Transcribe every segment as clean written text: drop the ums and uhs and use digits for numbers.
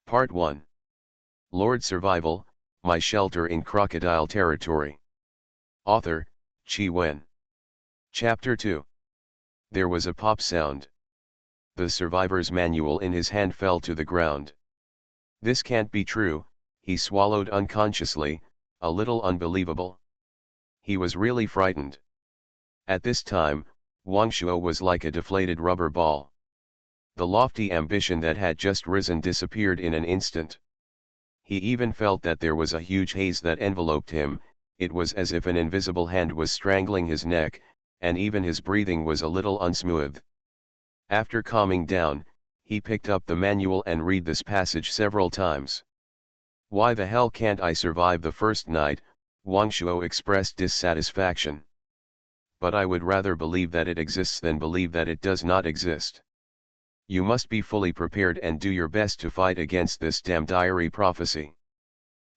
Part 1. Lord Survival, My Shelter in Crocodile Territory. Author, Chi Wen. Chapter 2. There was a pop sound. The survivor's manual in his hand fell to the ground. This can't be true, he swallowed unconsciously, a little unbelievable. He was really frightened. At this time, Wang Shuo was like a deflated rubber ball. The lofty ambition that had just risen disappeared in an instant. He even felt that there was a huge haze that enveloped him. It was as if an invisible hand was strangling his neck, and even his breathing was a little unsmooth. After calming down, he picked up the manual and read this passage several times. Why the hell can't I survive the first night? Wang Shuo expressed dissatisfaction. But I would rather believe that it exists than believe that it does not exist. You must be fully prepared and do your best to fight against this damn diary prophecy.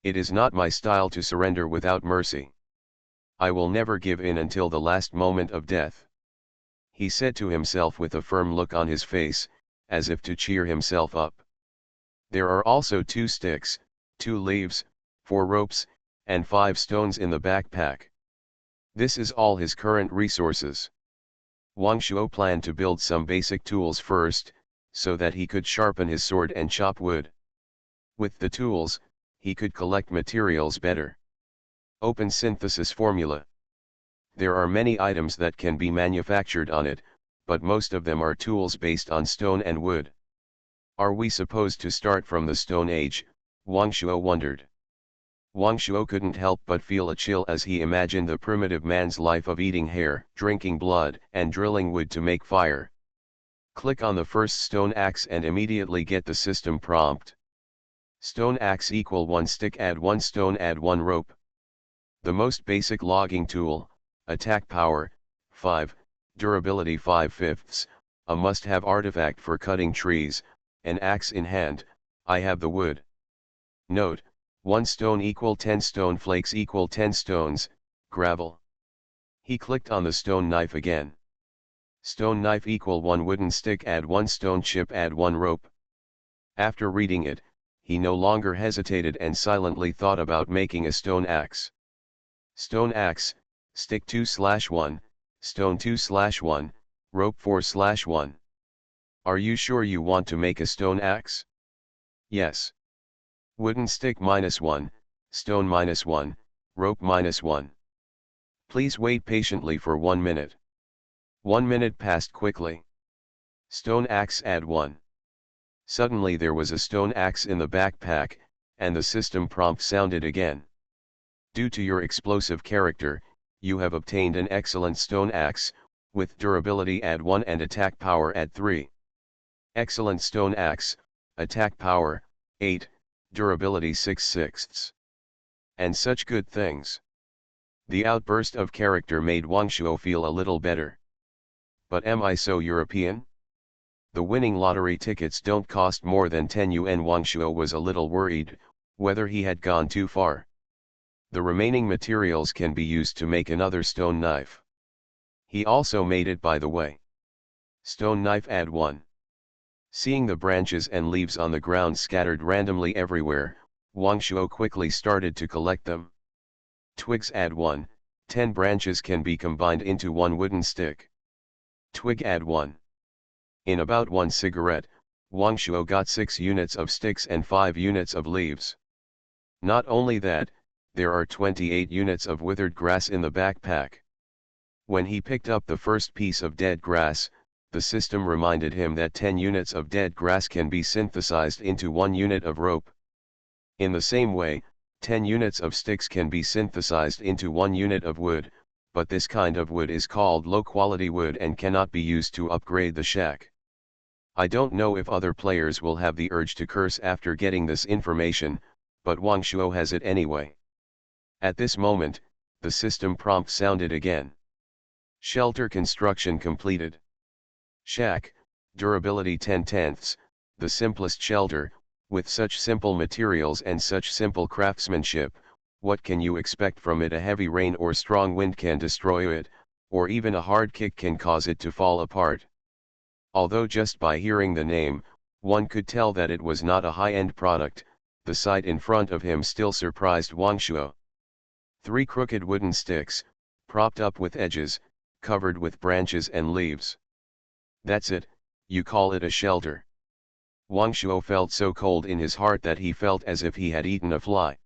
It is not my style to surrender without mercy. I will never give in until the last moment of death. He said to himself with a firm look on his face, as if to cheer himself up. There are also 2 sticks, 2 leaves, 4 ropes, and 5 stones in the backpack. This is all his current resources. Wang Shuo planned to build some basic tools first, so that he could sharpen his sword and chop wood. With the tools, he could collect materials better. Open synthesis formula. There are many items that can be manufactured on it, but most of them are tools based on stone and wood. Are we supposed to start from the Stone Age? Wang Shuo wondered. Wang Shuo couldn't help but feel a chill as he imagined the primitive man's life of eating hair, drinking blood, and drilling wood to make fire. Click on the first stone axe and immediately get the system prompt. Stone axe equal 1 stick, add 1 stone, add 1 rope. The most basic logging tool, attack power, 5, durability 5/5, a must-have artifact for cutting trees, an axe in hand, I have the wood. Note, 1 stone equal 10 stone flakes equal 10 stones, gravel. He clicked on the stone knife again. Stone knife equal 1 wooden stick, add 1 stone chip, add 1 rope. After reading it, he no longer hesitated and silently thought about making a stone axe. Stone axe, stick 2/1, stone 2/1, rope 4/1. Are you sure you want to make a stone axe? Yes. Wooden stick -1, stone -1, rope -1. Please wait patiently for 1 minute. 1 minute passed quickly. Stone axe, add 1. Suddenly there was a stone axe in the backpack, and the system prompt sounded again. Due to your explosive character, you have obtained an excellent stone axe, with durability add 1 and attack power add 3. Excellent stone axe, attack power, 8, durability 6/6. And such good things. The outburst of character made Wang Shuo feel a little better. But am I so European? The winning lottery tickets don't cost more than 10 yuan. Wang Shuo was a little worried, whether he had gone too far. The remaining materials can be used to make another stone knife. He also made it, by the way. Stone knife add 1. Seeing the branches and leaves on the ground scattered randomly everywhere, Wang Shuo quickly started to collect them. Twigs add 1, 10 branches can be combined into 1 wooden stick. Twig add 1. In about 1 cigarette, Wang Shuo got 6 units of sticks and 5 units of leaves. Not only that, there are 28 units of withered grass in the backpack. When he picked up the first piece of dead grass, the system reminded him that 10 units of dead grass can be synthesized into 1 unit of rope. In the same way, 10 units of sticks can be synthesized into 1 unit of wood, but this kind of wood is called low-quality wood and cannot be used to upgrade the shack. I don't know if other players will have the urge to curse after getting this information, but Wang Shuo has it anyway. At this moment, the system prompt sounded again. Shelter construction completed. Shack, durability 10/10, the simplest shelter, with such simple materials and such simple craftsmanship. What can you expect from it? A heavy rain or strong wind can destroy it, or even a hard kick can cause it to fall apart. Although just by hearing the name, One could tell that it was not a high-end product. The sight in front of him still surprised Wang Shuo. 3 crooked wooden sticks, propped up with edges, covered with branches and leaves. That's it, you call it a shelter. Wang Shuo felt so cold in his heart that he felt as if he had eaten a fly.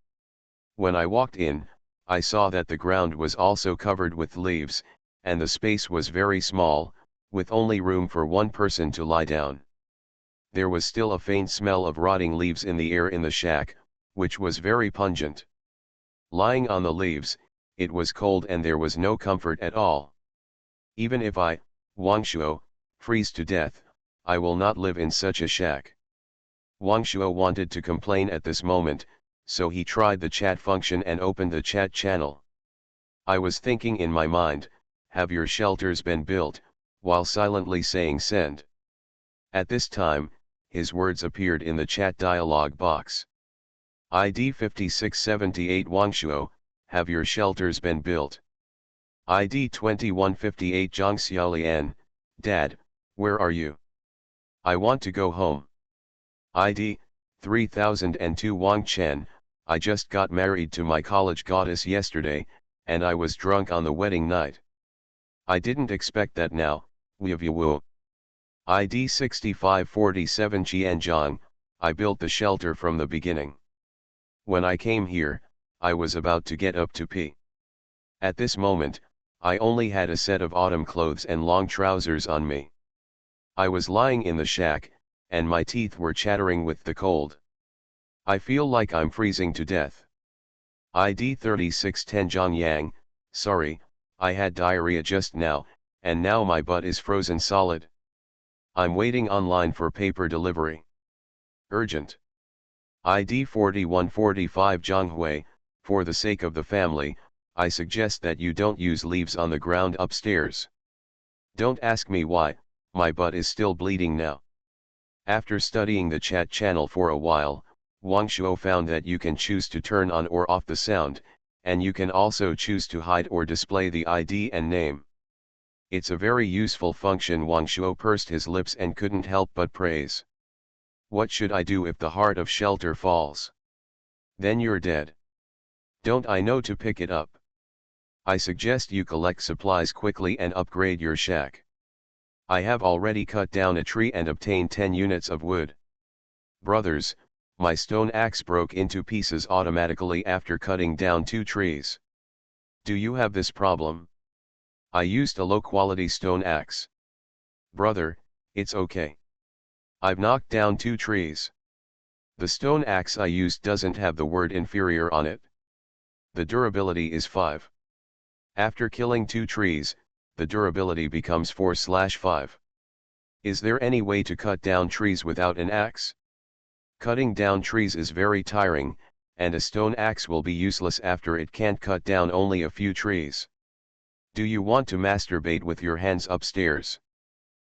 When I walked in, I saw that the ground was also covered with leaves, and the space was very small, with only room for one person to lie down. There was still a faint smell of rotting leaves in the air in the shack, which was very pungent. Lying on the leaves, it was cold and there was no comfort at all. Even if I, Wang Shuo, freeze to death, I will not live in such a shack. Wang Shuo wanted to complain at this moment, so he tried the chat function and opened the chat channel. I was thinking in my mind, have your shelters been built, while silently saying send. At this time, his words appeared in the chat dialog box. ID 5678 Wang Shuo, have your shelters been built? ID 2158 Zhang Xiaolian, Dad, where are you? I want to go home. ID 3002 Wang Chen, I just got married to my college goddess yesterday, and I was drunk on the wedding night. I didn't expect that now, Wu. ID 6547 Qianzhang, I built the shelter from the beginning. When I came here, I was about to get up to pee. At this moment, I only had a set of autumn clothes and long trousers on me. I was lying in the shack, and my teeth were chattering with the cold. I feel like I'm freezing to death. ID 3610 Zhang Yang, sorry, I had diarrhea just now, and now my butt is frozen solid. I'm waiting online for paper delivery. Urgent. ID 4145 Zhang Hui, for the sake of the family, I suggest that you don't use leaves on the ground upstairs. Don't ask me why, my butt is still bleeding now. After studying the chat channel for a while, Wang Shuo found that you can choose to turn on or off the sound, and you can also choose to hide or display the ID and name. It's a very useful function. Wang Shuo pursed his lips and couldn't help but praise. What should I do if the heart of shelter falls? Then you're dead. Don't I know to pick it up? I suggest you collect supplies quickly and upgrade your shack. I have already cut down a tree and obtained 10 units of wood. Brothers, my stone axe broke into pieces automatically after cutting down 2 trees. Do you have this problem? I used a low-quality stone axe. Brother, it's okay. I've knocked down 2 trees. The stone axe I used doesn't have the word inferior on it. The durability is 5. After killing 2 trees, the durability becomes 4/5. Is there any way to cut down trees without an axe? Cutting down trees is very tiring, and a stone axe will be useless after it can't cut down only a few trees. Do you want to masturbate with your hands upstairs?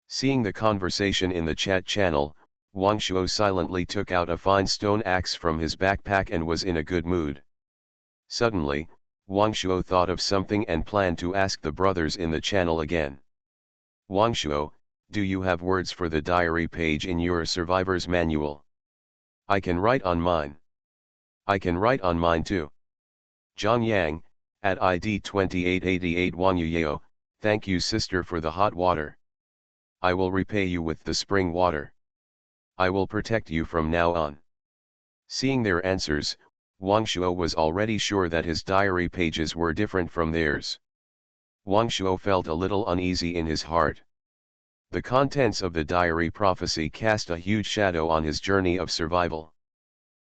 Seeing the conversation in the chat channel, Wang Shuo silently took out a fine stone axe from his backpack and was in a good mood. Suddenly, Wang Shuo thought of something and planned to ask the brothers in the channel again. Wang Shuo, do you have words for the diary page in your survivor's manual? I can write on mine. I can write on mine too. Zhang Yang, at ID 2888 Wang Yuyeo, thank you sister for the hot water. I will repay you with the spring water. I will protect you from now on. Seeing their answers, Wang Shuo was already sure that his diary pages were different from theirs. Wang Shuo felt a little uneasy in his heart. The contents of the diary prophecy cast a huge shadow on his journey of survival.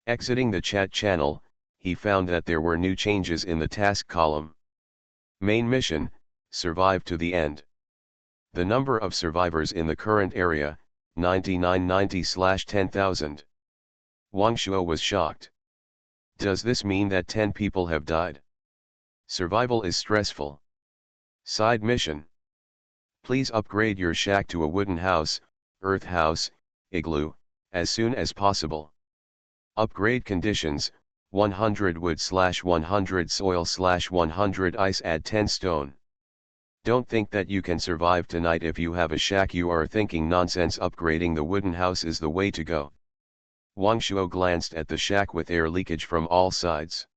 Exiting the chat channel, he found that there were new changes in the task column. Main mission, survive to the end. The number of survivors in the current area, 9990/10,000. Wang Shuo was shocked. Does this mean that 10 people have died? Survival is stressful. Side mission. Please upgrade your shack to a wooden house, earth house, igloo, as soon as possible. Upgrade conditions, 100 wood/100 soil/100 ice, add 10 stone. Don't think that you can survive tonight if you have a shack. You are thinking nonsense. Upgrading the wooden house is the way to go. Wang Shuo glanced at the shack with air leakage from all sides.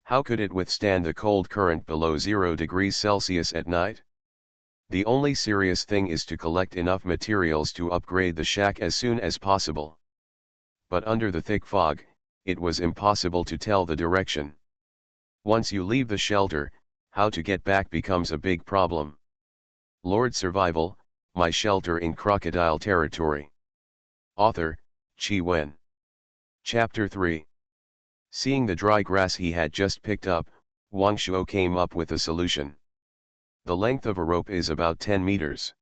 How could it withstand the cold current below 0 degrees Celsius at night? The only serious thing is to collect enough materials to upgrade the shack as soon as possible. But under the thick fog, it was impossible to tell the direction. Once you leave the shelter, how to get back becomes a big problem. Lord Survival, My Shelter in Crocodile Territory. Author, Qi Wen. Chapter 3. Seeing the dry grass he had just picked up, Wang Shuo came up with a solution. The length of a rope is about 10 meters.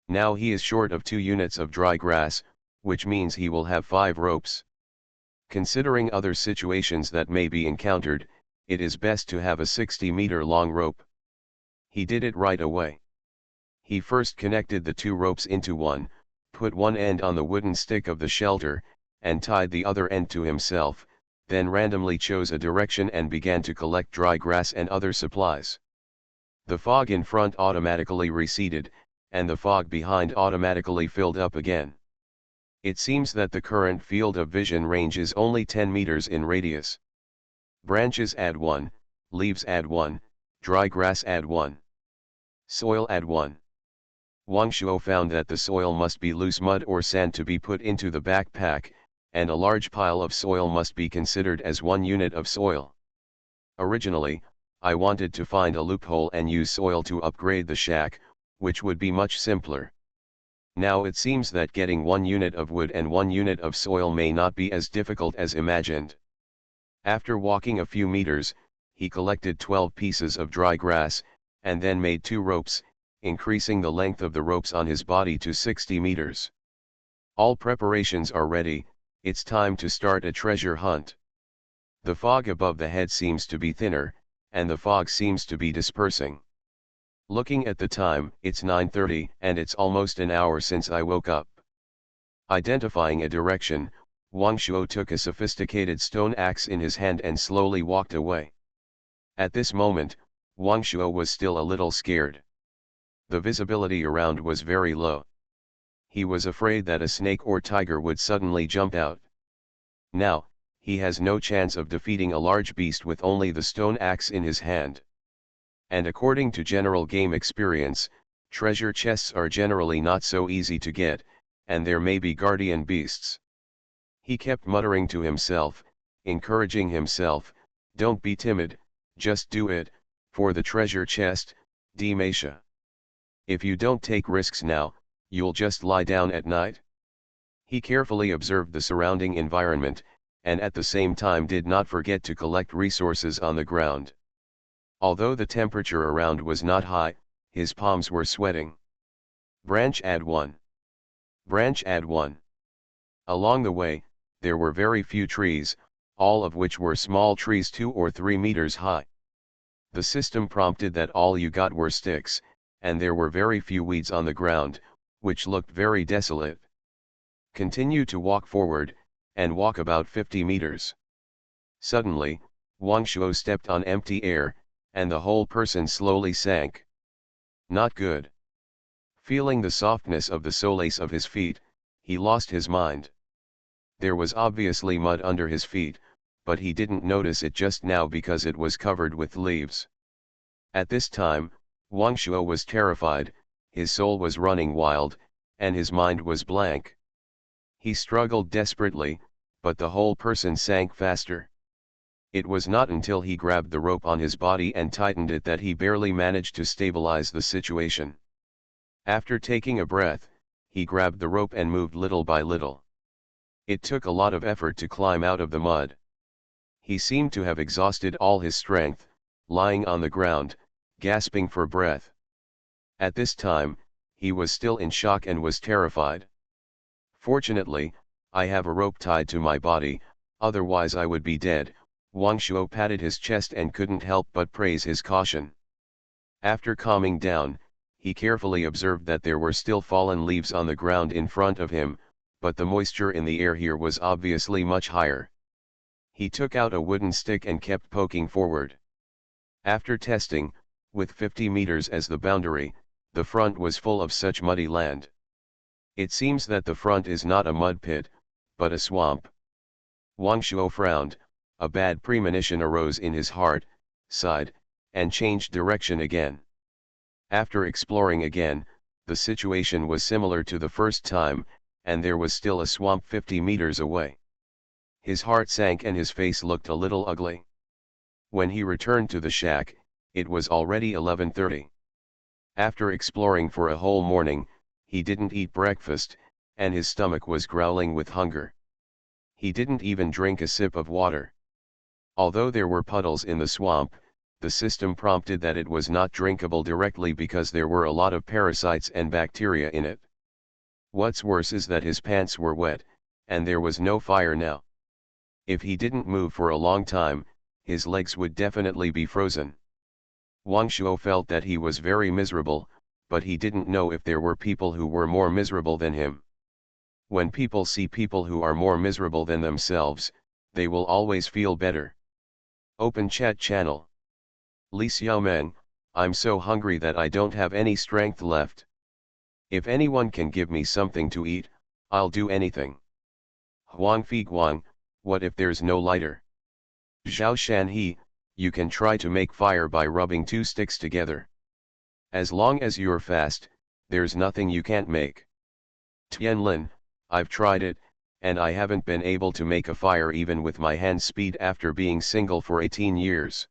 Now he is short of 2 units of dry grass, which means he will have 5 ropes. Considering other situations that may be encountered, it is best to have a 60-meter long rope. He did it right away. He first connected the 2 ropes into one, put one end on the wooden stick of the shelter, and tied the other end to himself, then randomly chose a direction and began to collect dry grass and other supplies. The fog in front automatically receded, and the fog behind automatically filled up again. It seems that the current field of vision range is only 10 meters in radius. Branches add 1, leaves add 1, dry grass add 1. Soil add 1. Wang Shuo found that the soil must be loose mud or sand to be put into the backpack, and a large pile of soil must be considered as 1 unit of soil. Originally, I wanted to find a loophole and use soil to upgrade the shack, which would be much simpler. Now it seems that getting 1 unit of wood and 1 unit of soil may not be as difficult as imagined. After walking a few meters, he collected 12 pieces of dry grass, and then made 2 ropes, increasing the length of the ropes on his body to 60 meters. All preparations are ready, it's time to start a treasure hunt. The fog above the head seems to be thinner, and the fog seems to be dispersing. Looking at the time, it's 9:30 and it's almost an hour since I woke up. Identifying a direction, Wang Shuo took a sophisticated stone axe in his hand and slowly walked away. At this moment, Wang Shuo was still a little scared. The visibility around was very low. He was afraid that a snake or tiger would suddenly jump out. Now, he has no chance of defeating a large beast with only the stone axe in his hand. And according to general game experience, treasure chests are generally not so easy to get, and there may be guardian beasts. He kept muttering to himself, encouraging himself, "Don't be timid, just do it, for the treasure chest, Demasha. If you don't take risks now, you'll just lie down at night." He carefully observed the surrounding environment, and at the same time did not forget to collect resources on the ground. Although the temperature around was not high, his palms were sweating. Branch add 1. Branch add 1. Along the way, there were very few trees, all of which were small trees 2 or 3 meters high. The system prompted that all you got were sticks, and there were very few weeds on the ground, which looked very desolate. Continue to walk forward, and walk about 50 meters. Suddenly, Wang Shuo stepped on empty air, and the whole person slowly sank. Not good. Feeling the softness of the soles of his feet, he lost his mind. There was obviously mud under his feet, but he didn't notice it just now because it was covered with leaves. At this time, Wang Shuo was terrified, his soul was running wild, and his mind was blank. He struggled desperately, but the whole person sank faster. It was not until he grabbed the rope on his body and tightened it that he barely managed to stabilize the situation. After taking a breath, he grabbed the rope and moved little by little. It took a lot of effort to climb out of the mud. He seemed to have exhausted all his strength, lying on the ground, gasping for breath. At this time, he was still in shock and was terrified. "Fortunately, I have a rope tied to my body, otherwise I would be dead." Wang Shuo patted his chest and couldn't help but praise his caution. After calming down, he carefully observed that there were still fallen leaves on the ground in front of him, but the moisture in the air here was obviously much higher. He took out a wooden stick and kept poking forward. After testing, With 50 meters as the boundary, the front was full of such muddy land. It seems that the front is not a mud pit, but a swamp. Wang Shuo frowned, a bad premonition arose in his heart, sighed, and changed direction again. After exploring again, the situation was similar to the first time, and there was still a swamp 50 meters away. His heart sank and his face looked a little ugly. When he returned to the shack, it was already 11:30. After exploring for a whole morning, he didn't eat breakfast, and his stomach was growling with hunger. He didn't even drink a sip of water. Although there were puddles in the swamp, the system prompted that it was not drinkable directly because there were a lot of parasites and bacteria in it. What's worse is that his pants were wet, and there was no fire now. If he didn't move for a long time, his legs would definitely be frozen. Wang Shuo felt that he was very miserable, but he didn't know if there were people who were more miserable than him. When people see people who are more miserable than themselves, they will always feel better. Open chat channel. Li Xiaomeng, I'm so hungry that I don't have any strength left. If anyone can give me something to eat, I'll do anything. Huang Figuang, what if there's no lighter? Zhao Shanhe, you can try to make fire by rubbing two sticks together. As long as you're fast, there's nothing you can't make. Tianlin, I've tried it, and I haven't been able to make a fire even with my hand speed after being single for 18 years.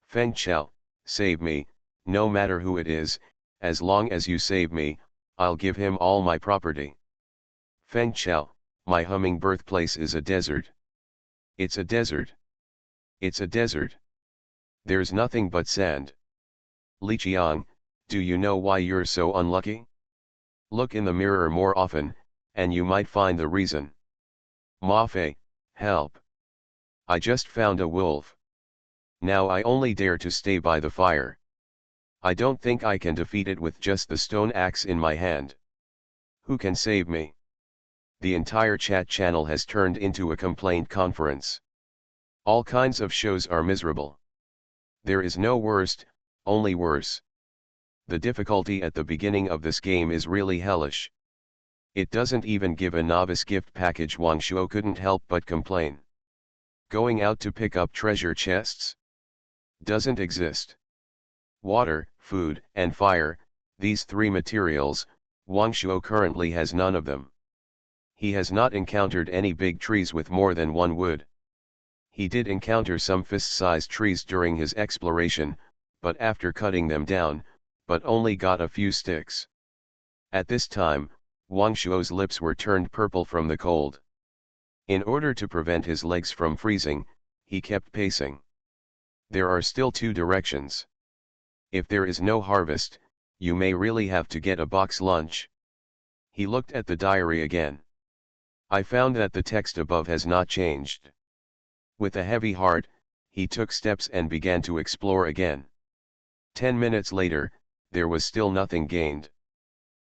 Feng Chao, save me, no matter who it is, as long as you save me, I'll give him all my property. Feng Chao, my humming birthplace is a desert. It's a desert. It's a desert. There's nothing but sand. Li Qiang, do you know why you're so unlucky? Look in the mirror more often, and you might find the reason. Ma Fei, help. I just found a wolf. Now I only dare to stay by the fire. I don't think I can defeat it with just the stone axe in my hand. Who can save me? The entire chat channel has turned into a complaint conference. All kinds of shows are miserable. There is no worst, only worse. The difficulty at the beginning of this game is really hellish. It doesn't even give a novice gift package. Wang Shuo couldn't help but complain. Going out to pick up treasure chests? Doesn't exist. Water, food, and fire, these three materials, Wang Shuo currently has none of them. He has not encountered any big trees with more than one wood. He did encounter some fist-sized trees during his exploration, but after cutting them down, but only got a few sticks. At this time, Wang Shuo's lips were turned purple from the cold. In order to prevent his legs from freezing, he kept pacing. There are still two directions. If there is no harvest, you may really have to get a box lunch. He looked at the diary again. I found that the text above has not changed. With a heavy heart, he took steps and began to explore again. 10 minutes later, there was still nothing gained.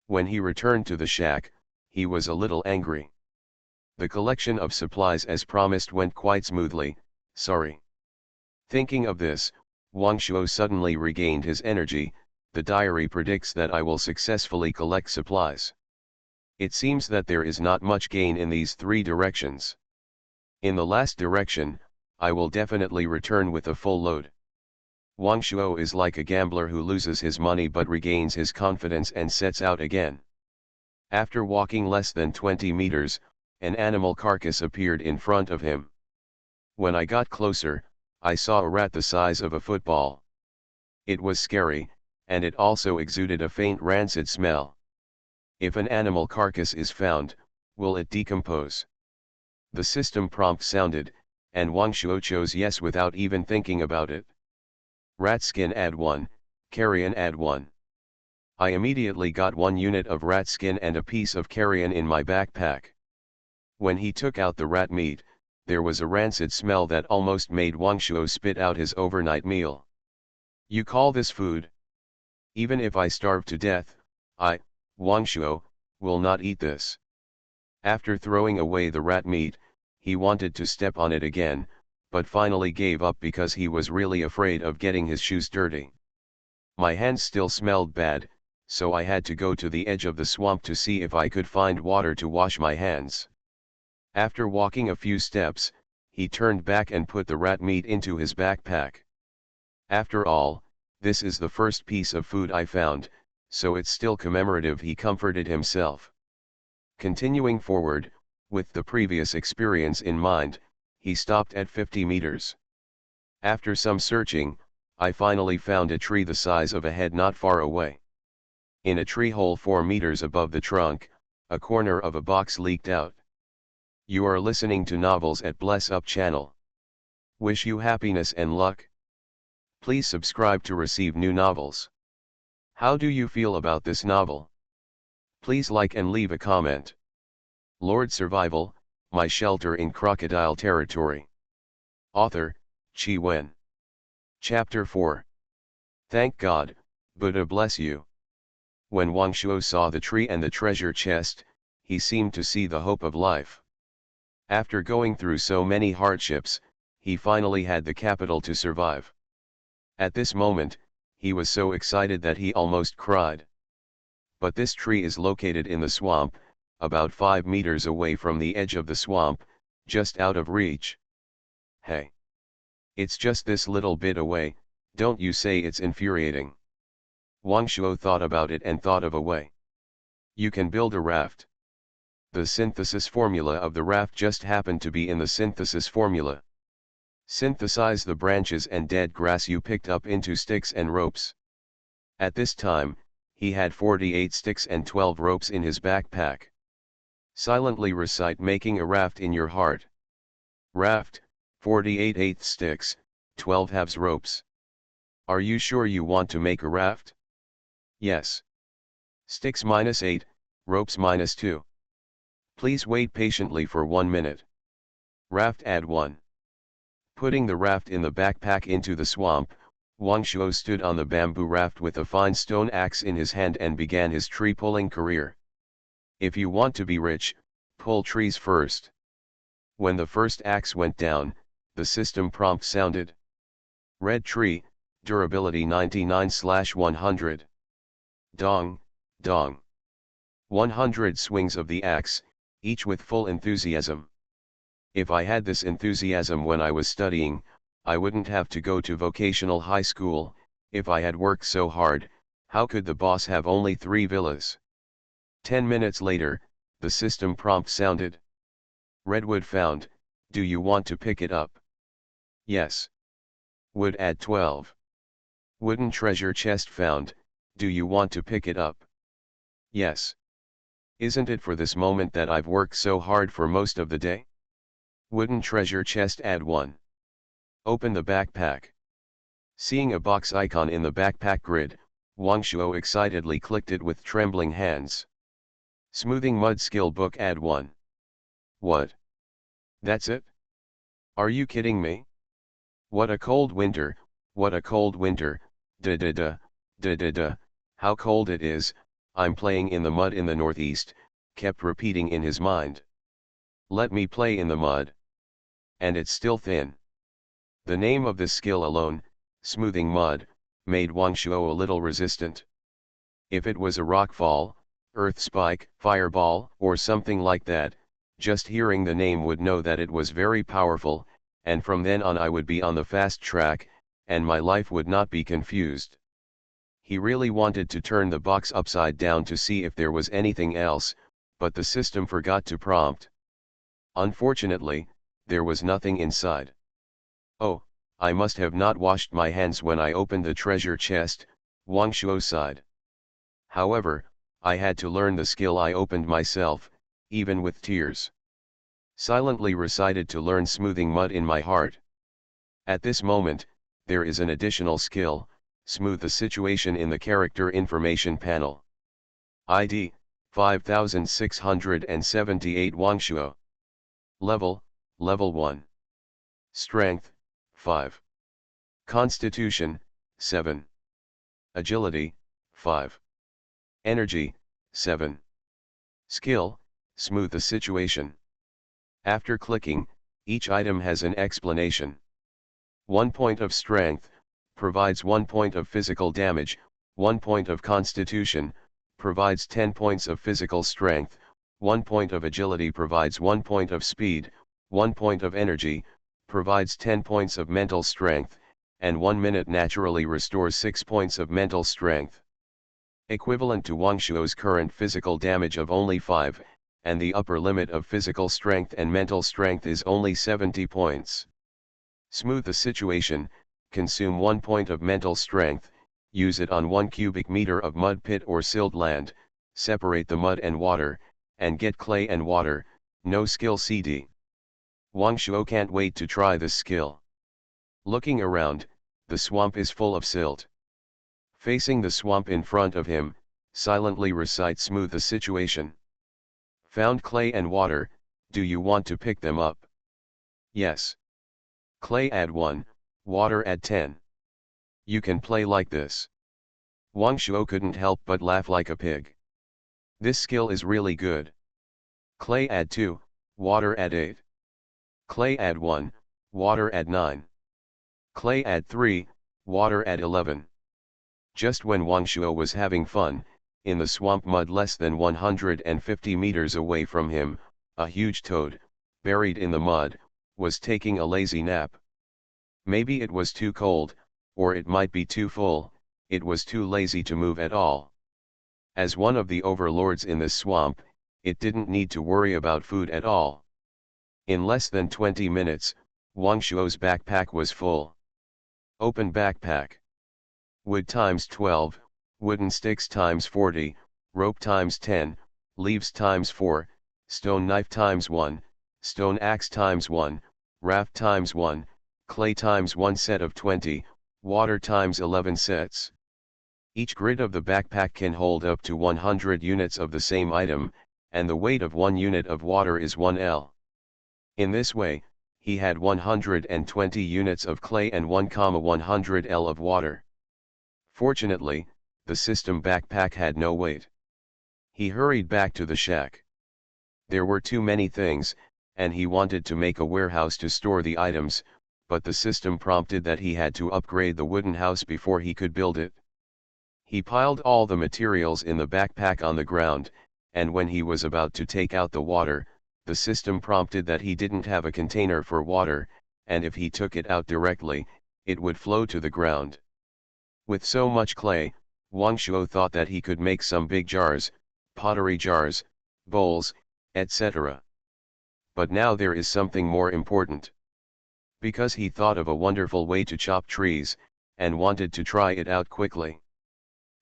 When he returned to the shack, he was a little angry. The collection of supplies as promised went quite smoothly, sorry. Thinking of this, Wang Shuo suddenly regained his energy. The diary predicts that I will successfully collect supplies. It seems that there is not much gain in these three directions. In the last direction, I will definitely return with a full load. Wang Shuo is like a gambler who loses his money but regains his confidence and sets out again. After walking less than 20 meters, an animal carcass appeared in front of him. When I got closer, I saw a rat the size of a football. It was scary, and it also exuded a faint rancid smell. If an animal carcass is found, will it decompose? The system prompt sounded, and Wang Shuo chose yes without even thinking about it. Rat skin add 1, carrion add 1. I immediately got 1 unit of rat skin and a piece of carrion in my backpack. When he took out the rat meat, there was a rancid smell that almost made Wang Shuo spit out his overnight meal. You call this food? Even if I starve to death, I, Wang Shuo, will not eat this. After throwing away the rat meat, he wanted to step on it again, but finally gave up because he was really afraid of getting his shoes dirty. My hands still smelled bad, so I had to go to the edge of the swamp to see if I could find water to wash my hands. After walking a few steps, he turned back and put the rat meat into his backpack. After all, this is the first piece of food I found, so it's still commemorative, he comforted himself. Continuing forward, with the previous experience in mind, he stopped at 50 meters. After some searching, I finally found a tree the size of a head not far away. In a tree hole 4 meters above the trunk, a corner of a box leaked out. You are listening to Novels at Bless Up channel. Wish you happiness and luck. Please subscribe to receive new novels. How do you feel about this novel? Please like and leave a comment. Lord Survival, My Shelter in Crocodile Territory. Author, Chi Wen. Chapter 4. Thank God, Buddha bless you. When Wang Shuo saw the tree and the treasure chest, he seemed to see the hope of life. After going through so many hardships, he finally had the capital to survive. At this moment, he was so excited that he almost cried. But this tree is located in the swamp, about 5 meters away from the edge of the swamp, just out of reach. Hey! It's just this little bit away, don't you say it's infuriating? Wang Shuo thought about it and thought of a way. You can build a raft. The synthesis formula of the raft just happened to be in the synthesis formula. Synthesize the branches and dead grass you picked up into sticks and ropes. At this time, he had 48 sticks and 12 ropes in his backpack. Silently recite making a raft in your heart. Raft, 48 eighth sticks, 12 halves ropes. Are you sure you want to make a raft? Yes. Sticks -8, ropes -2. Please wait patiently for 1 minute. Raft add 1. Putting the raft in the backpack into the swamp, Wang Shuo stood on the bamboo raft with a fine stone axe in his hand and began his tree pulling career. If you want to be rich, pull trees first. When the first axe went down, the system prompt sounded. Red tree, durability 99/100. Dong, dong. 100 swings of the axe, each with full enthusiasm. If I had this enthusiasm when I was studying, I wouldn't have to go to vocational high school. If I had worked so hard, how could the boss have only 3 villas? 10 minutes later, the system prompt sounded. Redwood found, do you want to pick it up? Yes. Wood add 12. Wooden treasure chest found, do you want to pick it up? Yes. Isn't it for this moment that I've worked so hard for most of the day? Wooden treasure chest add 1. Open the backpack. Seeing a box icon in the backpack grid, Wang Shuo excitedly clicked it with trembling hands. Smoothing mud skill book add 1. What? That's it? Are you kidding me? What a cold winter, what a cold winter, da, how cold it is, I'm playing in the mud in the northeast, kept repeating in his mind. Let me play in the mud. And it's still thin. The name of this skill alone, smoothing mud, made Wang Shuo a little resistant. If it was a rockfall, earth spike, fireball, or something like that, just hearing the name would know that it was very powerful, and from then on I would be on the fast track, and my life would not be confused. He really wanted to turn the box upside down to see if there was anything else, but the system forgot to prompt. Unfortunately, there was nothing inside. Oh, I must have not washed my hands when I opened the treasure chest, Wang Shuo sighed. However, I had to learn the skill I opened myself, even with tears. Silently recited to learn smoothing mud in my heart. At this moment, there is an additional skill, smooth the situation in the character information panel. ID, 5678 Wang Shuo. Level 1. Strength, 5. Constitution, 7. Agility, 5. Energy, 7. Skill, smooth the situation. After clicking, each item has an explanation. 1 point of strength, provides 1 point of physical damage, 1 point of constitution, provides 10 points of physical strength, 1 point of agility, provides 1 point of speed, 1 point of energy, provides 10 points of mental strength, and 1 minute naturally restores 6 points of mental strength. Equivalent to Wang Shuo's current physical damage of only 5, and the upper limit of physical strength and mental strength is only 70 points. Smooth the situation, consume 1 point of mental strength, use it on 1 cubic meter of mud pit or silled land, separate the mud and water, and get clay and water, no skill CD. Wang Shuo can't wait to try this skill. Looking around, the swamp is full of silt. Facing the swamp in front of him, silently recite smooth the situation. Found clay and water, do you want to pick them up? Yes. Clay add 1, water add 10. You can play like this. Wang Shuo couldn't help but laugh like a pig. This skill is really good. Clay add 2, water add 8. Clay add 1, water add 9. Clay add 3, water add 11. Just when Wang Shuo was having fun, in the swamp mud less than 150 meters away from him, a huge toad, buried in the mud, was taking a lazy nap. Maybe it was too cold, or it might be too full, it was too lazy to move at all. As one of the overlords in this swamp, it didn't need to worry about food at all. In less than 20 minutes, Wang Shuo's backpack was full. Open backpack. Wood times 12, wooden sticks times 40, rope times 10, leaves times 4, stone knife times 1, stone axe times 1, raft times 1, clay times 1 set of 20, water times 11 sets. Each grid of the backpack can hold up to 100 units of the same item, and the weight of 1 unit of water is 1 L. In this way, he had 120 units of clay and 1,100 L of water. Fortunately, the system backpack had no weight. He hurried back to the shack. There were too many things, and he wanted to make a warehouse to store the items, but the system prompted that he had to upgrade the wooden house before he could build it. He piled all the materials in the backpack on the ground, and when he was about to take out the water, the system prompted that he didn't have a container for water, and if he took it out directly, it would flow to the ground. With so much clay, Wang Shuo thought that he could make some big jars, pottery jars, bowls, etc. But now there is something more important. Because he thought of a wonderful way to chop trees, and wanted to try it out quickly.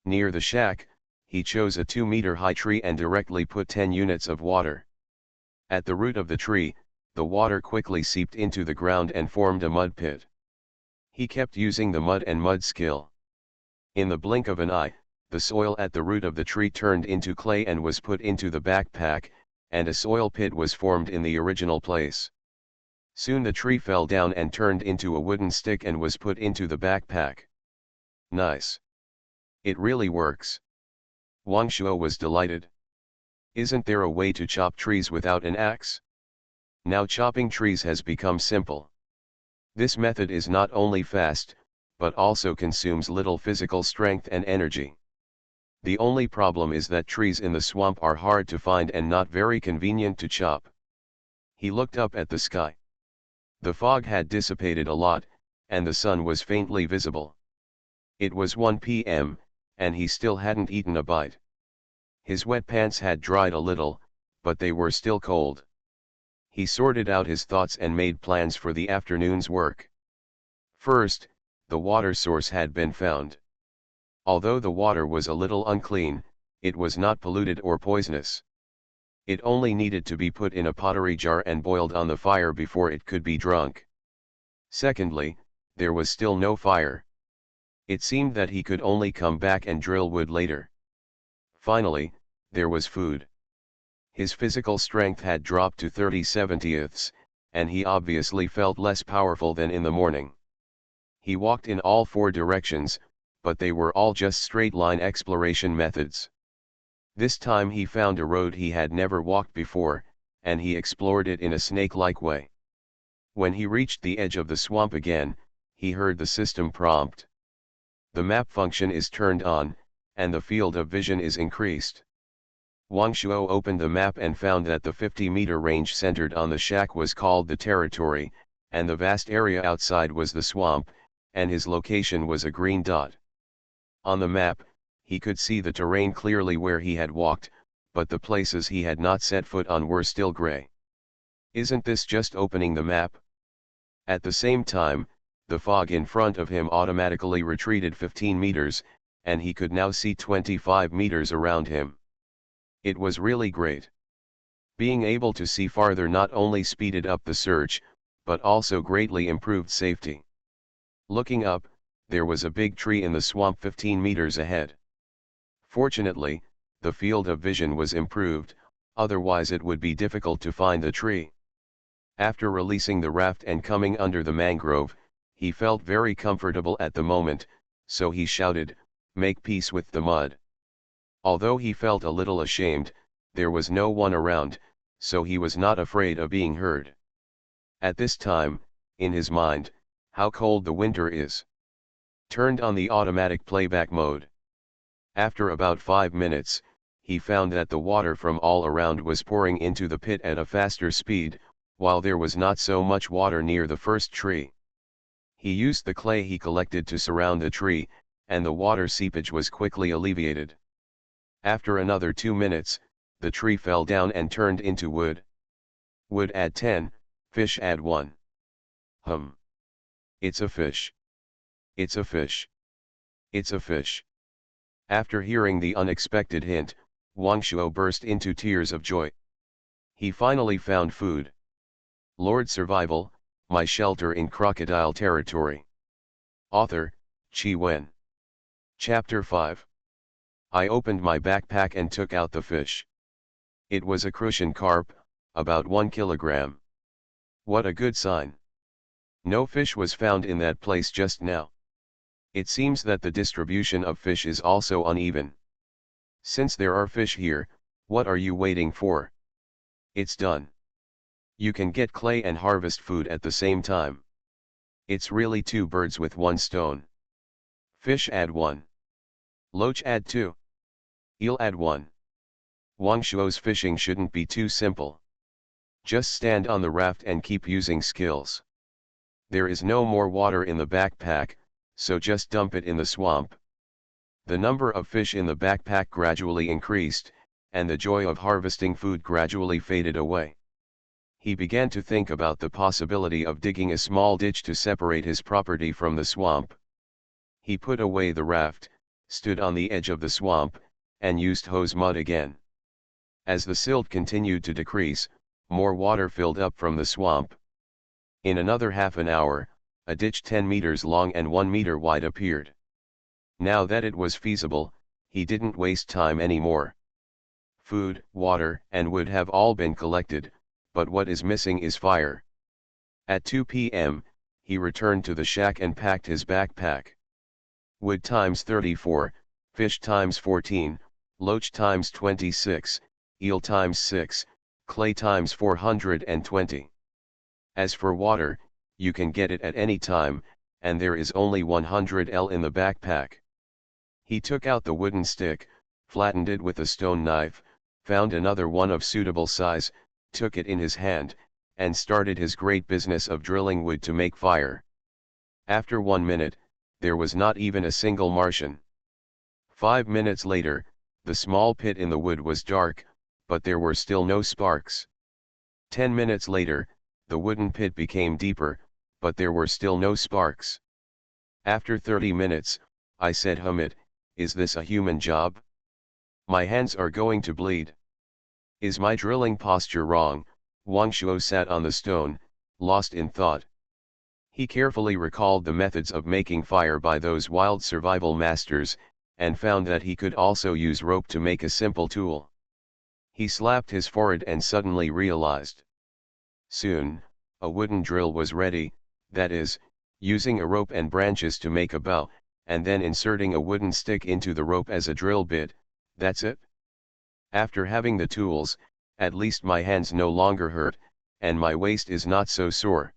Near the shack, he chose a 2-meter high tree and directly put 10 units of water. At the root of the tree, the water quickly seeped into the ground and formed a mud pit. He kept using the mud and mud skill. In the blink of an eye, the soil at the root of the tree turned into clay and was put into the backpack, and a soil pit was formed in the original place. Soon the tree fell down and turned into a wooden stick and was put into the backpack. Nice. It really works. Wang Shuo was delighted. Isn't there a way to chop trees without an axe? Now chopping trees has become simple. This method is not only fast, but also consumes little physical strength and energy. The only problem is that trees in the swamp are hard to find and not very convenient to chop. He looked up at the sky. The fog had dissipated a lot, and the sun was faintly visible. It was 1 p.m., and he still hadn't eaten a bite. His wet pants had dried a little, but they were still cold. He sorted out his thoughts and made plans for the afternoon's work. First, the water source had been found. Although the water was a little unclean, it was not polluted or poisonous. It only needed to be put in a pottery jar and boiled on the fire before it could be drunk. Secondly, there was still no fire. It seemed that he could only come back and drill wood later. Finally, there was food. His physical strength had dropped to 30/70ths, and he obviously felt less powerful than in the morning. He walked in all 4 directions, but they were all just straight-line exploration methods. This time he found a road he had never walked before, and he explored it in a snake-like way. When he reached the edge of the swamp again, he heard the system prompt. The map function is turned on, and the field of vision is increased. Wang Shuo opened the map and found that the 50-meter range centered on the shack was called the territory, and the vast area outside was the swamp, and his location was a green dot. On the map, he could see the terrain clearly where he had walked, but the places he had not set foot on were still gray. Isn't this just opening the map? At the same time, the fog in front of him automatically retreated 15 meters, and he could now see 25 meters around him. It was really great. Being able to see farther not only speeded up the search, but also greatly improved safety. Looking up, there was a big tree in the swamp 15 meters ahead. Fortunately, the field of vision was improved, otherwise it would be difficult to find the tree. After releasing the raft and coming under the mangrove, he felt very comfortable at the moment, so he shouted, "Make peace with the mud." Although he felt a little ashamed, there was no one around, so he was not afraid of being heard. At this time, in his mind, how cold the winter is. Turned on the automatic playback mode. After about 5 minutes, he found that the water from all around was pouring into the pit at a faster speed, while there was not so much water near the first tree. He used the clay he collected to surround the tree, and the water seepage was quickly alleviated. After another 2 minutes, the tree fell down and turned into wood. Wood add 10, fish add 1. It's a fish. It's a fish. It's a fish. After hearing the unexpected hint, Wang Shuo burst into tears of joy. He finally found food. Lord Survival, My Shelter in Crocodile Territory. Author, Qi Wen. Chapter 5. I opened my backpack and took out the fish. It was a crucian carp, about 1 kilogram. What a good sign. No fish was found in that place just now. It seems that the distribution of fish is also uneven. Since there are fish here, what are you waiting for? It's done. You can get clay and harvest food at the same time. It's really 2 birds with 1 stone. Fish add 1. Loach add 2. Eel add 1. Wang Shuo's fishing shouldn't be too simple. Just stand on the raft and keep using skills. There is no more water in the backpack, so just dump it in the swamp. The number of fish in the backpack gradually increased, and the joy of harvesting food gradually faded away. He began to think about the possibility of digging a small ditch to separate his property from the swamp. He put away the raft, stood on the edge of the swamp, and used hose mud again. As the silt continued to decrease, more water filled up from the swamp. In another half an hour, a ditch 10 meters long and 1 meter wide appeared. Now that it was feasible, he didn't waste time anymore. Food, water, and wood have all been collected, but what is missing is fire. At 2 p.m., he returned to the shack and packed his backpack. Wood times 34, fish times 14, loach times 26, eel times 6, clay times 420. As for water, you can get it at any time, and there is only 100 L in the backpack. He took out the wooden stick, flattened it with a stone knife, found another one of suitable size, took it in his hand, and started his great business of drilling wood to make fire. After 1 minute, there was not even a single Martian. 5 minutes later, the small pit in the wood was dark, but there were still no sparks. 10 minutes later, the wooden pit became deeper, but there were still no sparks. After 30 minutes, I said, is this a human job? My hands are going to bleed. Is my drilling posture wrong? Wang Shuo sat on the stone, lost in thought. He carefully recalled the methods of making fire by those wild survival masters, and found that he could also use rope to make a simple tool. He slapped his forehead and suddenly realized. Soon, a wooden drill was ready, that is, using a rope and branches to make a bow, and then inserting a wooden stick into the rope as a drill bit, that's it. After having the tools, at least my hands no longer hurt, and my waist is not so sore.